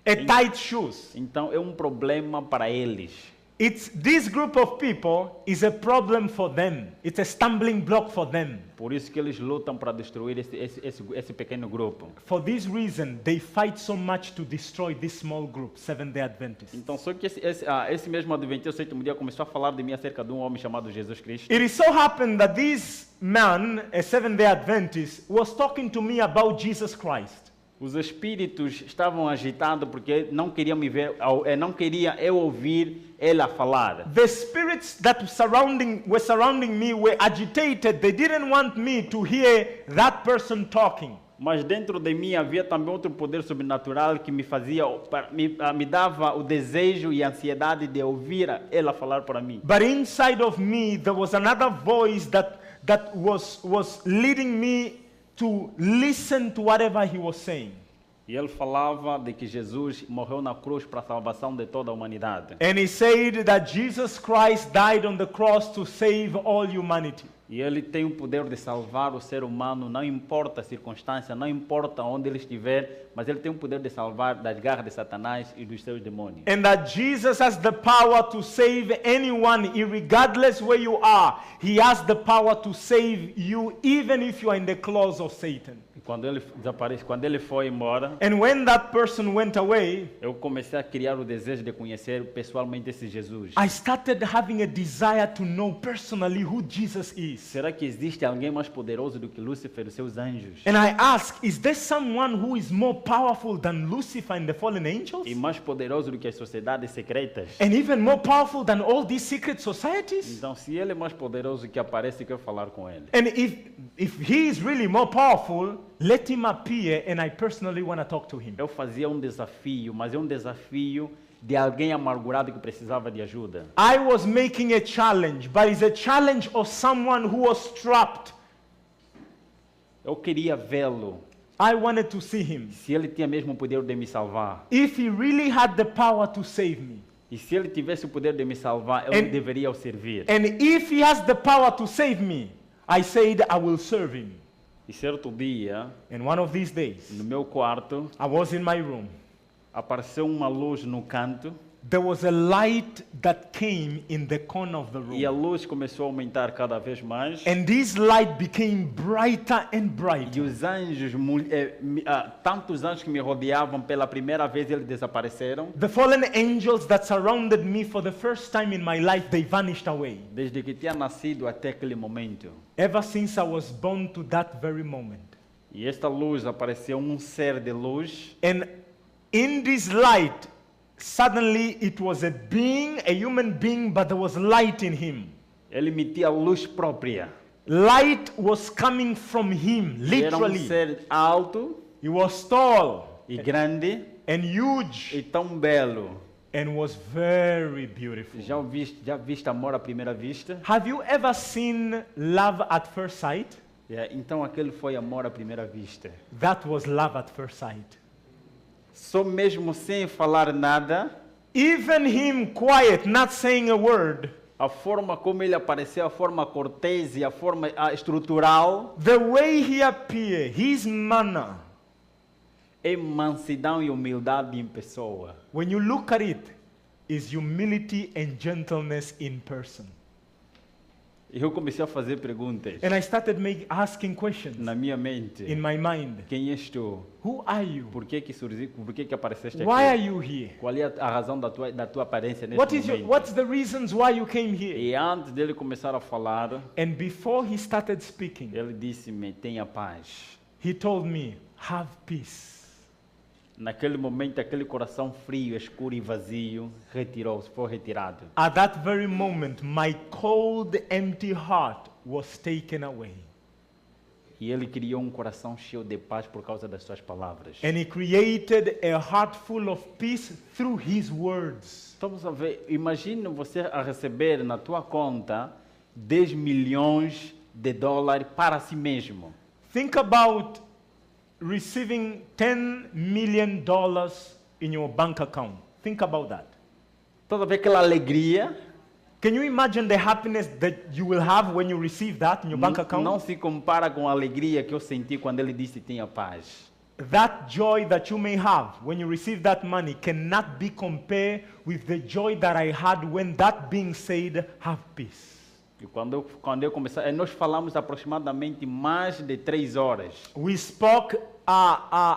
a tight shoes. Então é um problema para eles. This group of people is a problem for them. It's a stumbling block for them. Por isso que eles lutam para destruir esse pequeno grupo. For this reason, they fight so much to destroy this small group, Seventh-day Adventists. Então, só que esse mesmo adventista do sétimo dia começou a falar de mim acerca de um homem chamado Jesus Cristo. It is so happened that this man, a Seventh-day Adventist, was talking to me about Jesus Christ. Os espíritos estavam agitados porque não queriam me ver, não queria eu ouvir ela falar. The spirits that were surrounding me were agitated. They didn't want me to hear that person talking. Mas dentro de mim havia também outro poder sobrenatural que me dava o desejo e a ansiedade de ouvir ela falar para mim. But inside of me, there was another voice that was leading me to listen to whatever he was saying. E ele falava de que Jesus morreu na cruz para a salvação de toda a humanidade. And he said that Jesus Christ died on the cross to save all humanity. E ele tem o poder de salvar o ser humano, não importa a circunstância, não importa onde ele estiver, mas ele tem o poder de salvar das garras de Satanás e dos seus demônios. And that Jesus has the power to save anyone, regardless where you are. He has the power to save you, even if you are in the claws of Satan. E quando ele desapareceu, quando ele foi embora, And when that person went away, eu comecei a criar o desejo de conhecer pessoalmente esse Jesus. I started having a desire to know personally who Jesus is. Será que existe alguém mais poderoso do que Lúcifer e seus anjos? And I ask, is there someone who is more powerful than Lucifer and the fallen angels? E mais poderoso do que as sociedades secretas? And even more powerful than all these secret societies? Então, se ele é mais poderoso que aparece, eu quero falar com ele. And if he is really more powerful, let him appear and I personally want to talk to him. Eu fazia um desafio, mas é um desafio de alguém amargurado que precisava de ajuda. I was making a challenge, but it's a challenge of someone who was trapped. Eu queria vê-lo, I wanted to see him. se ele tinha mesmo o poder de me salvar. If he really had the power to save me. E se ele tivesse o poder de me salvar, eu And- deveria o servir. And if he has the power to save me, I said I will serve him. E certo dia, And one of these days, no meu quarto, I was in my room. apareceu uma luz no canto There was a light that came in the corner of the e a room. luz começou a aumentar cada vez mais. And this light became brighter and E brighter. os anjos, tantos anjos que me rodeavam, pela primeira vez eles desapareceram. The fallen angels that surrounded me for the first time in my life, they vanished away. Desde que tinha nascido até aquele momento. Ever since I was born to that very moment. E esta luz apareceu um ser de luz. And in this light, suddenly it was a being, a human being, but there was light in him. Ele emitia luz própria. Light was coming from him, E era um literally. ser alto He was tall e grande and huge. e tão belo. and was very beautiful. Já viste amor à primeira vista? Have you ever seen love at first sight? Então aquele foi amor à primeira vista. That was love at first sight. Só mesmo sem falar nada, Even him quiet, not saying a word, a forma como ele apareceu, a forma cortês e a forma estrutural, the way he appeared, his manner, é mansidão e humildade em pessoa. when you look at it, is humility and gentleness in person. E eu comecei a fazer perguntas And I started asking questions na minha mente. in my mind. Quem és tu? Who are you? Por que surgiu? Por que apareceste Why are aqui? you here? Qual é a razão da tua aparência neste momento? What's the reasons why you came here? E antes dele começar a falar, And before he started speaking, ele disse-me: tenha paz. he told me, have peace. Naquele momento, aquele coração frio, escuro e vazio foi retirado. At that very moment, my cold, empty heart was taken away. E ele criou um coração cheio de paz por causa das suas palavras. And he created a heart full of peace through his words. Estamos a ver, imagine você a receber na tua conta 10 milhões de dólares para si mesmo. Think about receiving $10 million in your bank account. Think about that. Estás a ver aquela alegria? Can you imagine the happiness that you will have when you receive that in your bank account? Não se compara com a alegria que eu senti quando ele disse tenha paz. That joy that you may have when you receive that money cannot be compared with the joy that I had when that being said, have peace. E quando eu comecei, nós falamos aproximadamente mais de 3 horas. We spoke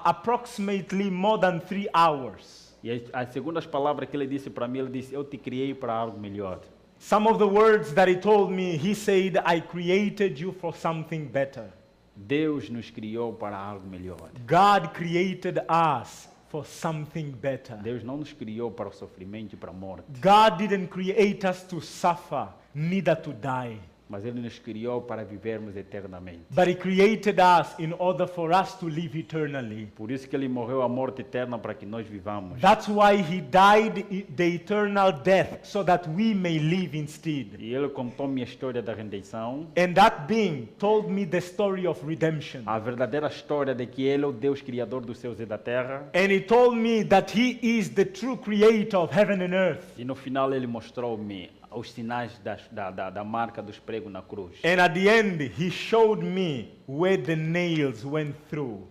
approximately more than 3 hours. E as segundas palavras que ele disse para mim, ele disse: eu te criei para algo melhor. Some of the words that he told me, he said, I created you for something better. Deus nos criou para algo melhor. God created us for something better. Deus não nos criou para o sofrimento e para a morte, God didn't create us to suffer, neither to die. mas Ele nos criou para vivermos eternamente. But he created us in order for us to live eternally. Por isso que Ele morreu a morte eterna para que nós vivamos. That's why he died the eternal death, so that we may live instead. E Ele contou-me a história da redenção, And that being told me the story of redemption. a verdadeira história de que Ele é o Deus criador dos céus e da terra. And he told me that he is the true creator of heaven and earth. E no final Ele mostrou-me os sinais da marca dos pregos na cruz. And at the end, he showed me where the nails went through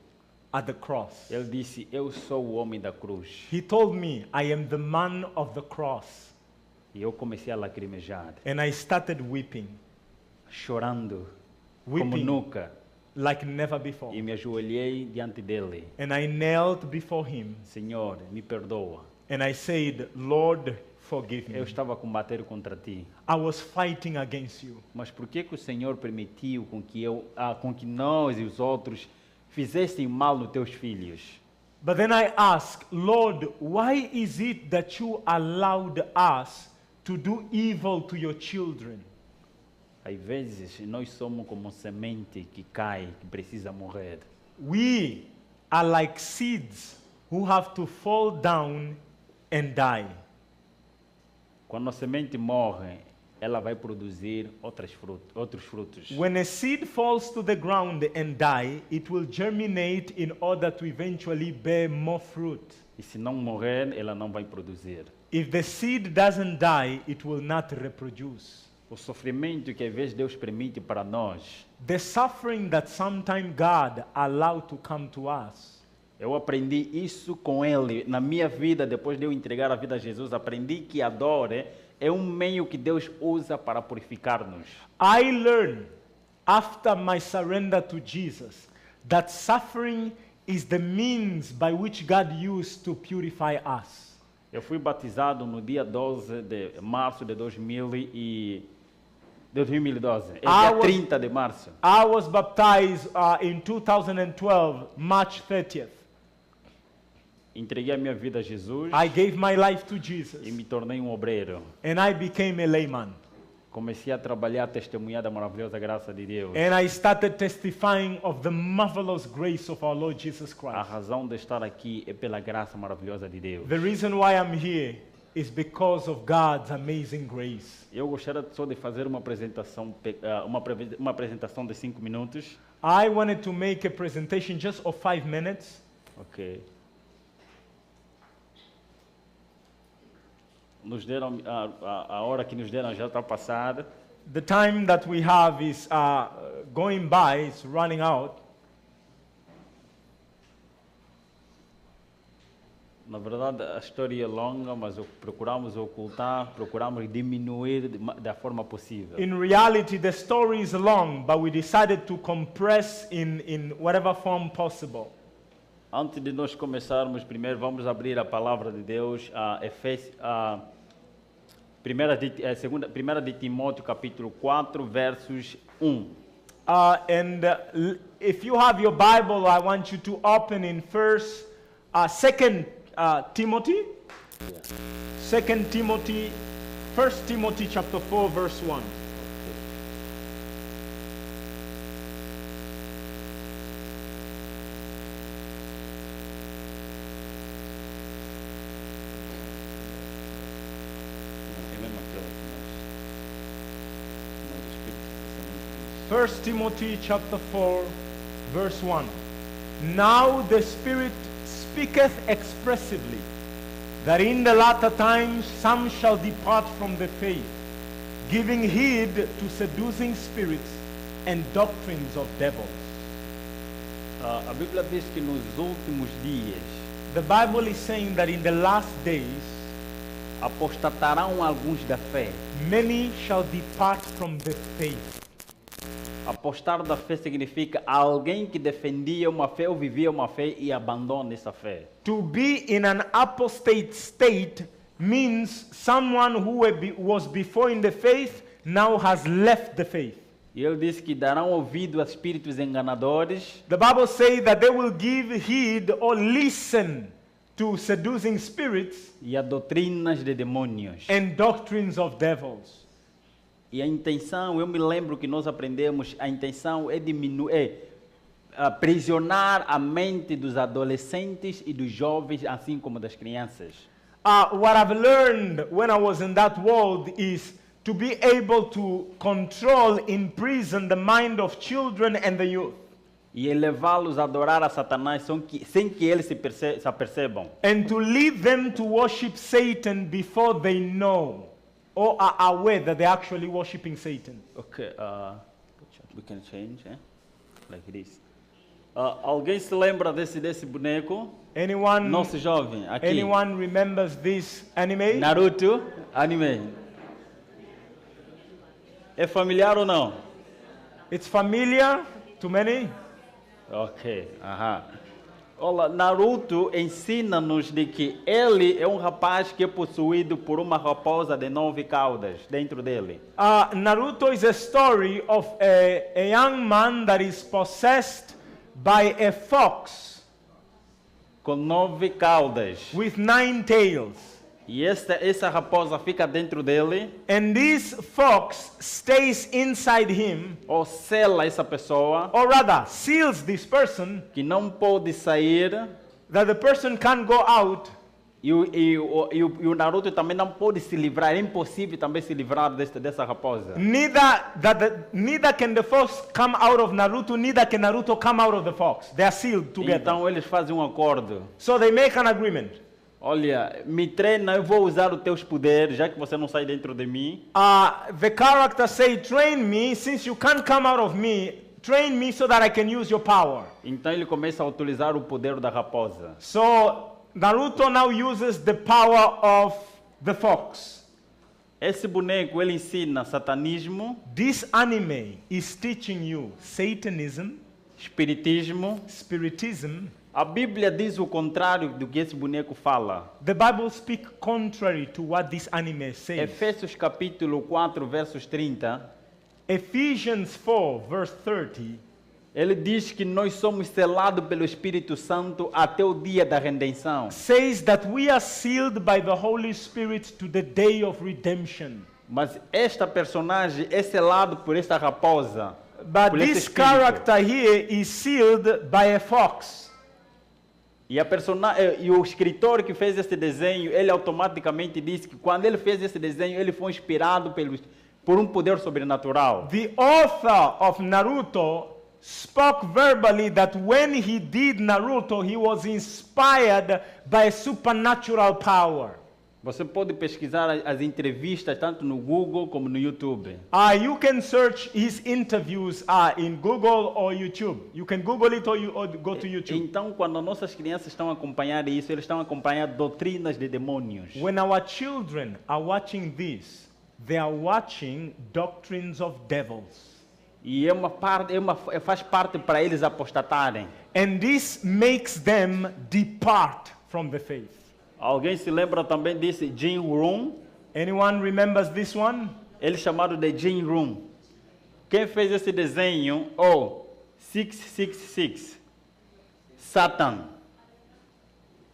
at the cross. Ele disse: eu sou o homem da cruz. He told me, I am the man of the cross. E eu comecei a lacrimejar, And I started weeping, chorando como weeping nunca. like never before. E me ajoelhei diante dele. And I knelt before him, Senhor, me perdoa. and I said, Lord, forgive me. Eu estava a combater contra ti. I was fighting against you. Mas por que o Senhor permitiu com que nós e os outros fizessem mal nos teus filhos? But then I asked, Lord, why is it that you allowed us to do evil to your children? Às vezes nós somos como semente que cai, que precisa morrer. We are like seeds who have to fall down and die. Quando a semente morre, ela vai produzir outros frutos. When a seed falls to the ground and die, it will germinate in order to eventually bear more fruit. E se não morrer, ela não vai produzir. If the seed doesn't die, it will not reproduce. O sofrimento que às vezes Deus permite para nós, The suffering that sometimes God allowed to come to us, eu aprendi isso com Ele na minha vida, depois de eu entregar a vida a Jesus. Aprendi que a dor é um meio que Deus usa para purificar-nos. I learned after my surrender to Jesus that suffering is the means by which God used to purify us. Eu fui batizado no dia 12 de março de 2012. Dia 30 de março. I was baptized in 2012, March 30th. Entreguei a minha vida a Jesus I gave my life to Jesus, e me tornei um obreiro. and I became a layman. Comecei a trabalhar, a testemunhar da maravilhosa graça de Deus. And I started testifying of the marvelous grace of our Lord Jesus A Christ. razão de estar aqui é pela graça maravilhosa de Deus. The reason why I'm here is because of God's amazing grace. Eu gostaria só de fazer uma apresentação, uma apresentação de 5 minutos. I wanted to make a presentation just of 5 minutes. Ok. Nos deram, a hora que nos deram já está passada. The time that we have is going by, it's running out. Na verdade, a história é longa, mas procuramos ocultar, procuramos diminuir da forma possível. In reality, the story is long, but we decided to compress in whatever form possible. Antes de nós começarmos, primeiro vamos abrir a palavra de Deus a Efésios, primeira de Timóteo, capítulo 4, versos 1. If you have your Bible, I want you to open in Second Timothy. Yeah. 2 Timothy, 1 Timothy chapter 4, verse 1. First Timothy chapter 4, verse 1. Now the Spirit speaketh expressively, that in the latter times some shall depart from the faith, giving heed to seducing spirits and doctrines of devils. A Bíblia diz que nos últimos dias, the Bible is saying that in the last days, apostatarão alguns da fé. Many shall depart from the faith. Apostar da fé significa alguém que defendia uma fé ou vivia uma fé e abandona essa fé. To be in an apostate state means someone who was before in the faith now has left the faith. E ele diz que darão ouvido a espíritos enganadores. The Bible says that they will give heed or listen to seducing spirits e a doutrinas de demônios. And doctrines of devils. E a intenção, eu me lembro que nós aprendemos, a intenção é aprisionar a mente dos adolescentes e dos jovens, assim como das crianças. What I've learned when I was in that world is to be able to control, imprison the mind of children and the youth. E levá-los a adorar a Satanás sem que eles se apercebam. And to lead them to worship Satan before they know or are aware that they're actually worshiping Satan. Okay, we can change, like this. Alguém se lembra desse boneco? Anyone? Nosso jovem aqui. Anyone remembers this anime? Naruto, anime. É familiar ou não? It's familiar to many. Ok, Olha, Naruto ensina-nos de que ele é um rapaz que é possuído por uma raposa de 9 caudas dentro dele. Naruto is a story of a young man that is possessed by a fox. Com 9 caudas. With 9 tails. E essa raposa fica dentro dele. And this fox stays inside him. Ou sela essa pessoa. Or rather, seals this person. Que não pode sair. That the person can't go out. E o Naruto também não pode se livrar. É impossível também se livrar dessa raposa. Neither can the fox come out of Naruto, neither can Naruto come out of the fox. They are sealed together. Então eles fazem um acordo. So they make an agreement. Olha, me treina, eu vou usar os teus poderes, já que você não sai dentro de mim. The character say, train me, since you can't come out of me, train me so that I can use your power. Então ele começa a utilizar o poder da raposa. So Naruto now uses the power of the fox. Esse boneco, ele ensina satanismo. This anime is teaching you Satanism, espiritismo. A Bíblia diz o contrário do que esse boneco fala. The Bible speaks contrary to what this anime says. Efésios capítulo 4, versos 30. Ephesians 4, verse 30. Ele diz que nós somos selados pelo Espírito Santo até o dia da redenção. Says that we are sealed by the Holy Spirit to the day of redemption. Mas esta personagem é selado por esta raposa. But this character here is sealed by a fox. E o escritor que fez esse desenho, ele automaticamente disse que quando ele fez esse desenho, ele foi inspirado por um poder sobrenatural. The author of Naruto spoke verbally that when he did Naruto, he was inspired by a supernatural power. Você pode pesquisar as entrevistas tanto no Google como no YouTube. You can search his interviews in Google or YouTube. You can Google it or go to YouTube. Então, quando nossas crianças estão a acompanhar isso, eles estão a acompanhar doutrinas de demônios. When our children are watching this, they are watching doctrines of devils. E faz parte para eles apostatarem. And this makes them depart from the faith. Alguém se lembra também desse Jim Rohn? Anyone remembers this one? Ele é chamado de Jim Rohn. Quem fez esse desenho? 666. Satan.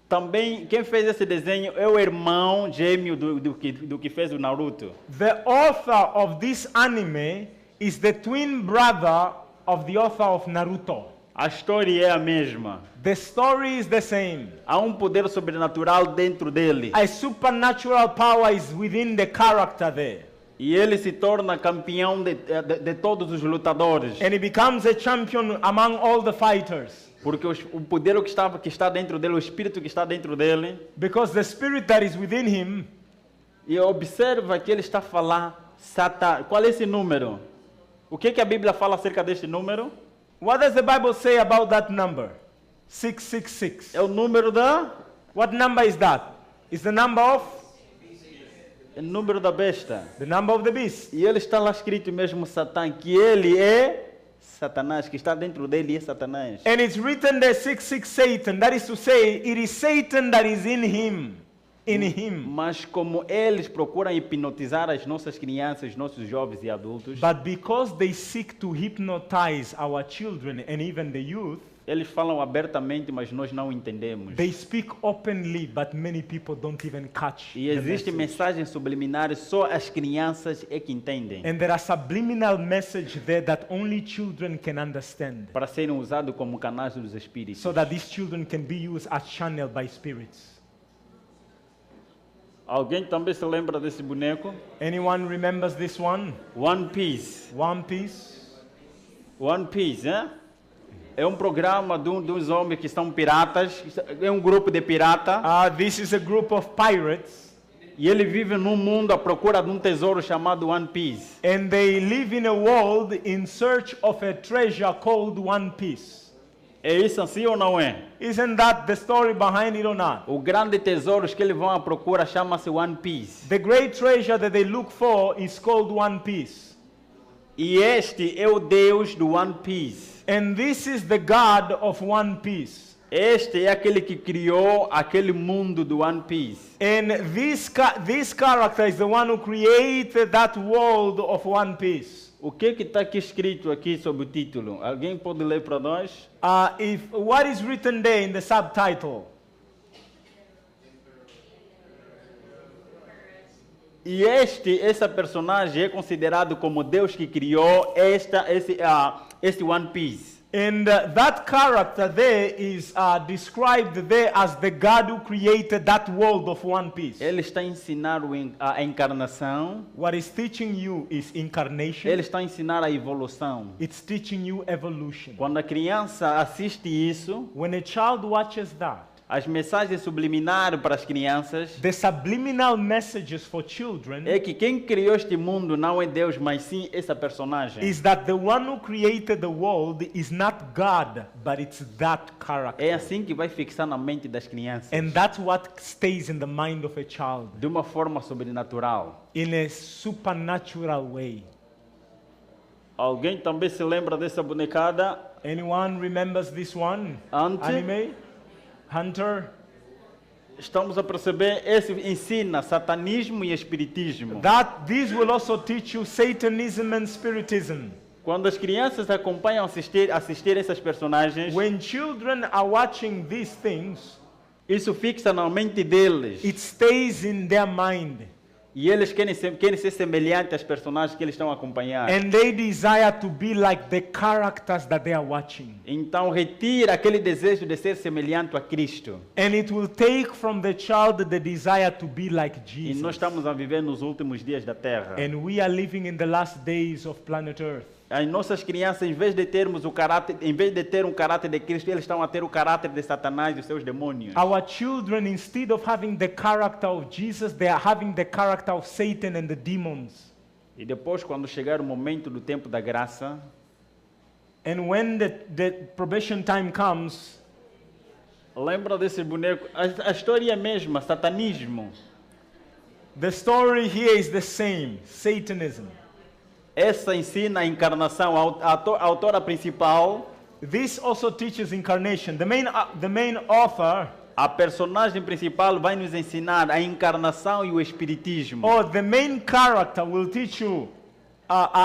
Também, quem fez esse desenho é o irmão gêmeo do que fez o Naruto. The author of this anime is the twin brother of the author of Naruto. A história é a mesma. The story is the same. Há um poder sobrenatural dentro dele. A supernatural power is within the character there. E ele se torna campeão de todos os lutadores. And he becomes a champion among all the fighters. Porque o poder que está dentro dele, o espírito que está dentro dele. Because the spirit that is within him. E observa que ele está a falar Satan. Qual é esse número? O que a Bíblia fala acerca deste número? What does the Bible say about that number? 666. É o número da? What number is that? It's the number of? É o número da besta. The number of the beast. E ele está lá escrito mesmo Satã, que ele é Satanás, que está dentro dele é Satanás. And it's written there 666 Satan. That is to say, it is Satan that is in him. In him. Mas como eles procuram hipnotizar as nossas crianças, nossos jovens e adultos, But because they seek to hypnotize our children and even the youth, eles falam abertamente, mas nós não entendemos. they speak openly, but many people don't even catch E the existem message. mensagens subliminares, só as crianças é que entendem, And there are subliminal message there that only children can understand, para serem usados como canais dos espíritos. so that these children can be used as channel by spirits. Alguém também se lembra desse boneco? Anyone remembers this one? One Piece. One Piece. One Piece, né? É um programa dos homens que são piratas, é um grupo de pirata, This is a group of pirates, e ele vive num mundo à procura de um tesouro chamado One Piece. and they live in a world in search of a treasure called One Piece. É isso assim ou não é? Isn't that the story behind it or not? O grande tesouro que eles vão à procura chama-se One Piece. The great treasure that they look for is called One Piece. E este é o Deus do One Piece. And this is the God of One Piece. Este é aquele que criou aquele mundo do One Piece. And this character is the one who created that world of One Piece. O que está aqui escrito aqui sobre o título? Alguém pode ler para nós? What is written there in the subtitle? E essa personagem é considerado como Deus que criou este One Piece. And that character there is described there as the God who created that world of One Piece. Ele está a ensinar a encarnação. What is teaching you is incarnation. Ele está a ensinar a evolução. It's teaching you evolution. Quando a criança assiste isso, When a child watches that, as mensagens subliminares para as crianças the subliminal messages for children é que quem criou este mundo não é Deus, mas sim essa personagem. is that the one who created the world is not God, but it's that character. É assim que vai fixar na mente das crianças, And that's what stays in the mind of a child de uma forma sobrenatural. in a supernatural way. Alguém também se lembra dessa bonecada? Anyone remembers this one? Ante? Anime? Hunter? Estamos a perceber, esse ensina satanismo e espiritismo. This will also teach you Satanism and Spiritism. Quando as crianças acompanham assistir essas personagens, When children are watching these things, isso fixa na mente deles. it stays in their mind. E eles querem ser semelhantes às personagens que eles estão a acompanhar. And they desire to be like the characters that they are watching. Então retira aquele desejo de ser semelhante a Cristo. And it will take from the child the desire to be like E nós Jesus. estamos a viver nos últimos dias da Terra. And we are living in the last days of planet Earth. As nossas crianças, em vez de ter um caráter de Cristo, eles estão a ter o caráter de Satanás e os seus demônios. Our children, instead of having the character of Jesus, they are having the character of Satan and the demons. E depois, quando chegar o momento do tempo da graça, And when the probation time comes, lembra desse boneco? A história é a mesma, satanismo. the story here is the same, Satanism. Essa ensina a encarnação. A autora principal, This also teaches incarnation. The main author, a personagem principal vai nos ensinar a encarnação e o espiritismo. or the main character, will teach you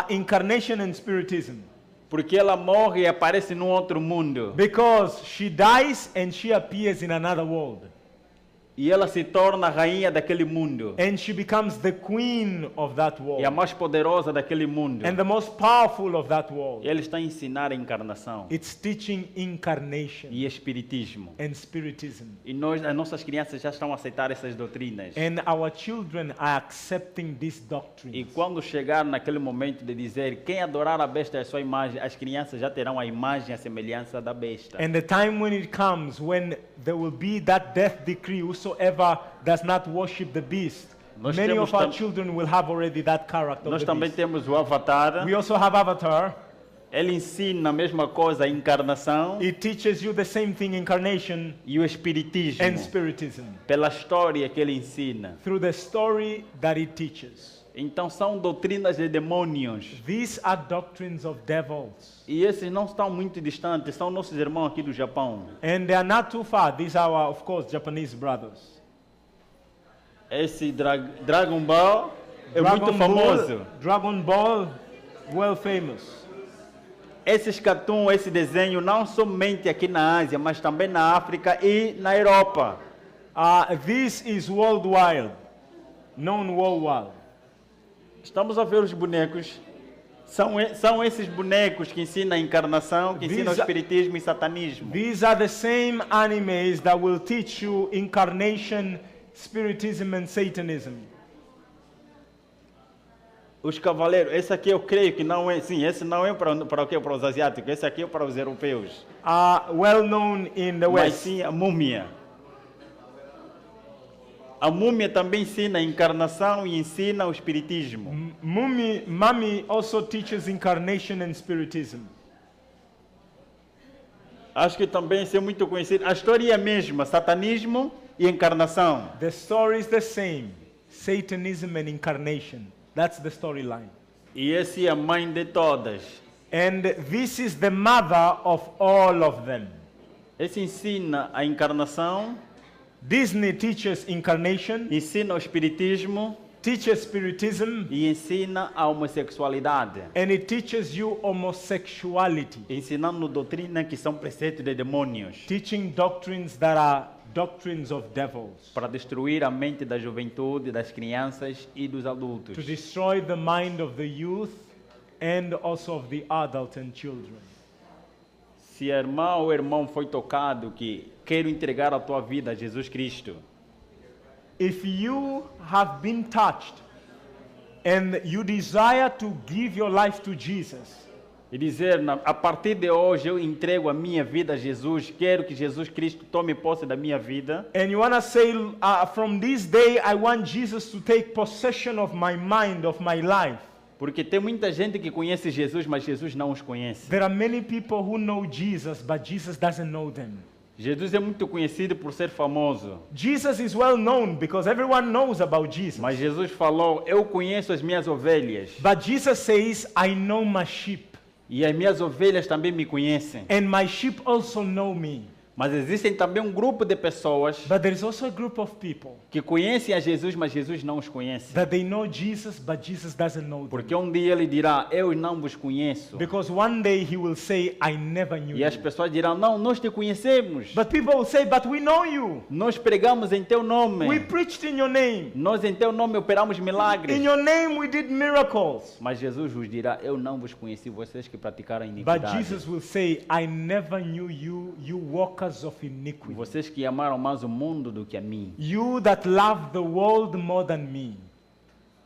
incarnation and spiritism. Porque ela morre e aparece num outro mundo. Because she dies and she appears in another world. E ela se torna a rainha daquele mundo. And she becomes the queen of that E a world. mais poderosa daquele mundo. And the most powerful of that world. E ele está a ensinar a encarnação It's teaching incarnation e espiritismo. and spiritism. E as nossas crianças já estão a aceitar essas doutrinas. And our children are accepting these E doctrines. quando chegar naquele momento de dizer quem adorar a besta é a sua imagem, as crianças já terão a imagem e a semelhança da besta. And the time when it comes, when there will be that death decree, whosoever does not worship the beast, Nós many temos of our tam- children will have already that character Nós of the também beast. temos o Avatar. We also have Avatar. Ele ensina a mesma coisa, a encarnação It teaches you the same thing, incarnation e o espiritismo. and spiritism, Pela história que ele ensina. through the story that it teaches. Então são doutrinas de demônios. These are doctrines of devils. E esses não estão muito distantes, são nossos irmãos aqui do Japão. And they are not too far. These are our, of course, Japanese brothers. Esse Dragon Ball é muito famoso. Dragon Ball, well famous. Esses cartoons, esse desenho, não somente aqui na Ásia, mas também na África e na Europa. This is worldwide, known worldwide. Estamos a ver os bonecos. São esses bonecos que ensinam a encarnação, que ensinam o espiritismo e satanismo. These are the same animes that will teach you incarnation, spiritism, and Satanism. Os cavaleiros, esse aqui eu creio que não é, sim, esse não é para o quê? Para os asiáticos, esse aqui é para os europeus. Well known in the Mas West. sim a múmia. A múmia também ensina a encarnação e ensina o espiritismo. Mummy also teaches incarnation and spiritism. Acho que também isso é muito conhecido. A história é a mesma, satanismo e encarnação. The story is the same, Satanism and incarnation. That's the storyline. E essa é a mãe de todas. And this is the mother of all of them. Esse ensina a encarnação, Disney teaches incarnation, ensina o espiritismo teaches spiritism, e ensina a homossexualidade. and it teaches you homosexuality, Ensinando doutrina que são preceitos de demônios. teaching doctrines that are doctrines of devils, Para destruir a mente da juventude, das crianças e dos to adultos. destroy the mind of the youth and also of the adult and children. Se a irmã ou irmão foi tocado que quero entregar a tua vida a Jesus Cristo, If you have been touched and you desire to give your life to Jesus, e dizer, a partir de hoje eu entrego a minha vida a Jesus, quero que Jesus Cristo tome posse da minha vida, and you want to say, from this day, I want Jesus to take possession of my mind, of my life. porque tem muita gente que conhece Jesus, mas Jesus não os conhece. There are many people who know Jesus, but Jesus doesn't know them. Jesus é muito conhecido por ser famoso, Jesus is well known because everyone knows about Jesus. mas Jesus falou, eu conheço as minhas ovelhas, But Jesus says, I know my sheep, e as minhas ovelhas também me conhecem. and my sheep also know me. Mas existem também um grupo de pessoas But there is also a group of people que conhecem a Jesus, mas Jesus não os conhece. that they know Jesus, but Jesus doesn't know them. Porque um dia ele dirá, eu não vos conheço. Because one day he will say, I never knew E as you. pessoas dirão, não, nós te conhecemos. But people will say, but we know you. Nós pregamos em teu nome. We preached in your name. Nós em teu nome operamos milagres. In your name we did miracles. Mas Jesus vos dirá, eu não vos conheci, vocês que praticaram But iniquidade. Jesus will say, I never knew you, you walkers of iniquity. Vocês que amaram mais o mundo do que a mim. You that love the world more than me.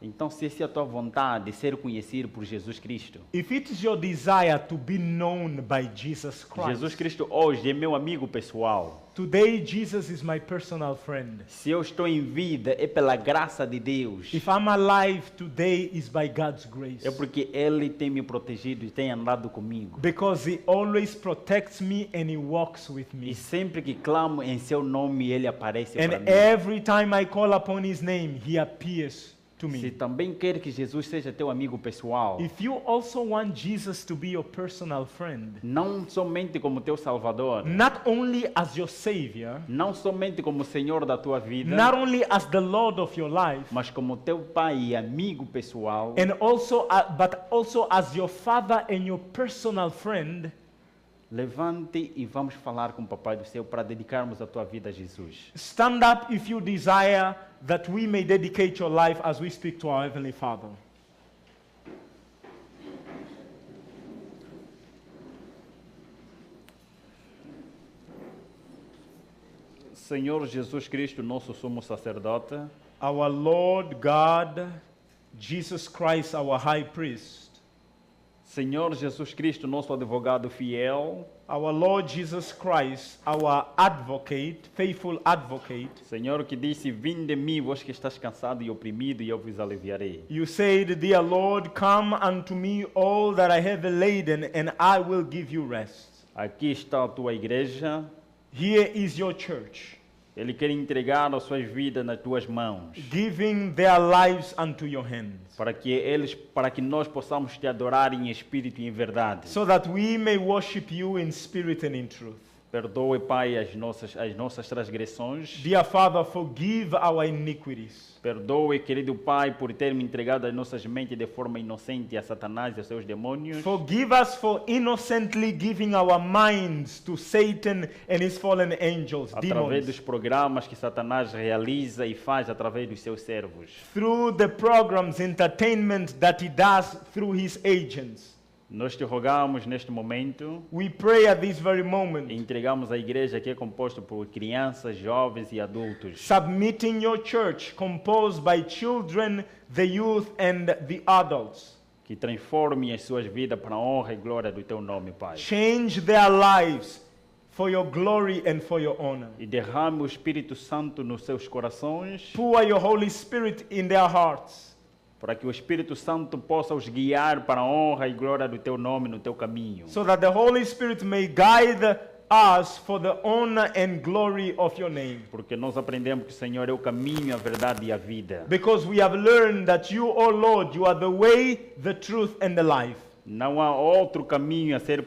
Então, se essa é a tua vontade de ser conhecido por Jesus Cristo, If it is your desire to be known by Jesus Jesus Christ, Cristo hoje é meu amigo pessoal. today Jesus is my personal friend. Se eu estou em vida, é pela graça de Deus. If I'm alive today is by God's grace. É porque Ele tem me protegido e tem andado comigo. Because he always protects me and he walks with E me. sempre que clamo em seu nome, Ele aparece para And mim. every time I call upon his name, he appears to Se me. também quer que Jesus seja teu amigo pessoal, If you also want Jesus to be your personal friend, não somente como teu Salvador, not only as your Savior, não somente como Senhor da tua vida, not only as the Lord of your life, mas como teu Pai e amigo pessoal, and also, but also as your Father and your personal friend, levante e vamos falar com o Papai do Céu para dedicarmos a tua vida a Jesus. stand up if you desire that we may dedicate your life as we speak to our Heavenly Father. Senhor Jesus Cristo, nosso sumo sacerdote, Our Lord God, Jesus Christ, our High Priest, Senhor Jesus Cristo, nosso advogado fiel, our Lord Jesus Christ, our advocate, faithful advocate, Senhor que disse, vinde de mim, vós que estás cansado e oprimido, e eu vos aliviarei. you said, Dear Lord, come unto me all that I have laden, and I will give you rest. Aqui está a tua igreja, Here is your church, Ele quer entregar as suas vidas nas tuas mãos, giving their lives unto your hands, para que nós possamos te adorar em espírito e em verdade. so that we may worship you in spirit and in truth. Perdoe, Pai, as nossas transgressões. Dear Father, forgive our iniquities. Perdoe, querido Pai, por ter me entregado as nossas mentes de forma inocente a Satanás e aos seus demônios. Forgive us for innocently giving our minds to Satan and his fallen angels, Através demons, dos programas que Satanás realiza e faz através dos seus servos. through the programs, entertainment that he does through his agents. Nós te rogamos neste momento We pray at this very e moment, entregamos a igreja que é composta por crianças, jovens e adultos. submitting your church composed by children, the youth, and the adults. Que transforme as suas vidas para a honra e glória do teu nome, Pai. Change their lives for your glory and for your honor. E derrame o Espírito Santo nos seus corações, Pour your Holy Spirit in their hearts, para que o Espírito Santo possa os guiar para a honra e glória do teu nome no teu caminho. so that the Holy Spirit may guide us for the honor and glory of your name. Porque nós aprendemos que o Senhor é o caminho, a verdade e a vida. Because we have learned that you, O Lord, you are the way, the truth, and the life. Não há outro caminho a ser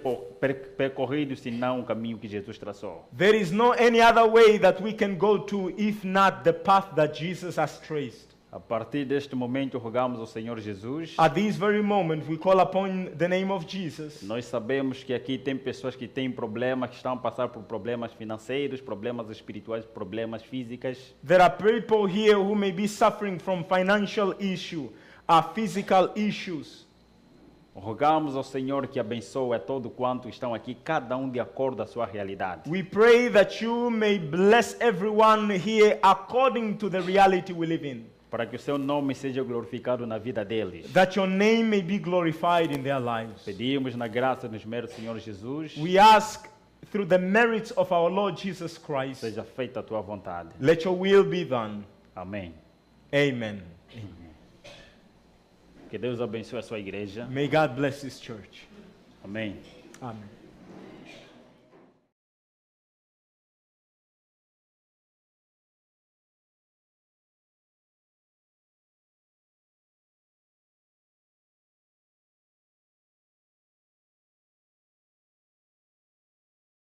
percorrido senão o caminho que Jesus traçou. There is no any other way that we can go to if not the path that Jesus has traced. A partir deste momento, rogamos ao Senhor Jesus. At this very moment, we call upon the name of Jesus. Nós sabemos que aqui tem pessoas que têm problemas, que estão a passar por problemas financeiros, problemas espirituais, problemas físicos. There are people here who may be suffering from financial issue, physical issues. Rogamos ao Senhor que abençoe a todo quanto estão aqui, cada um de acordo à sua realidade. We pray that you may bless everyone here according to the reality we live in, Para que o seu nome seja glorificado na vida deles. that your name may be glorified in their lives. Pedimos na graça nos méritos do Senhor Jesus, We ask through the merits of our Lord Jesus Christ, seja feita a tua vontade. let your will be done. Amém. Amen. Que Deus abençoe a sua igreja. May God bless His church. Amém. Amen.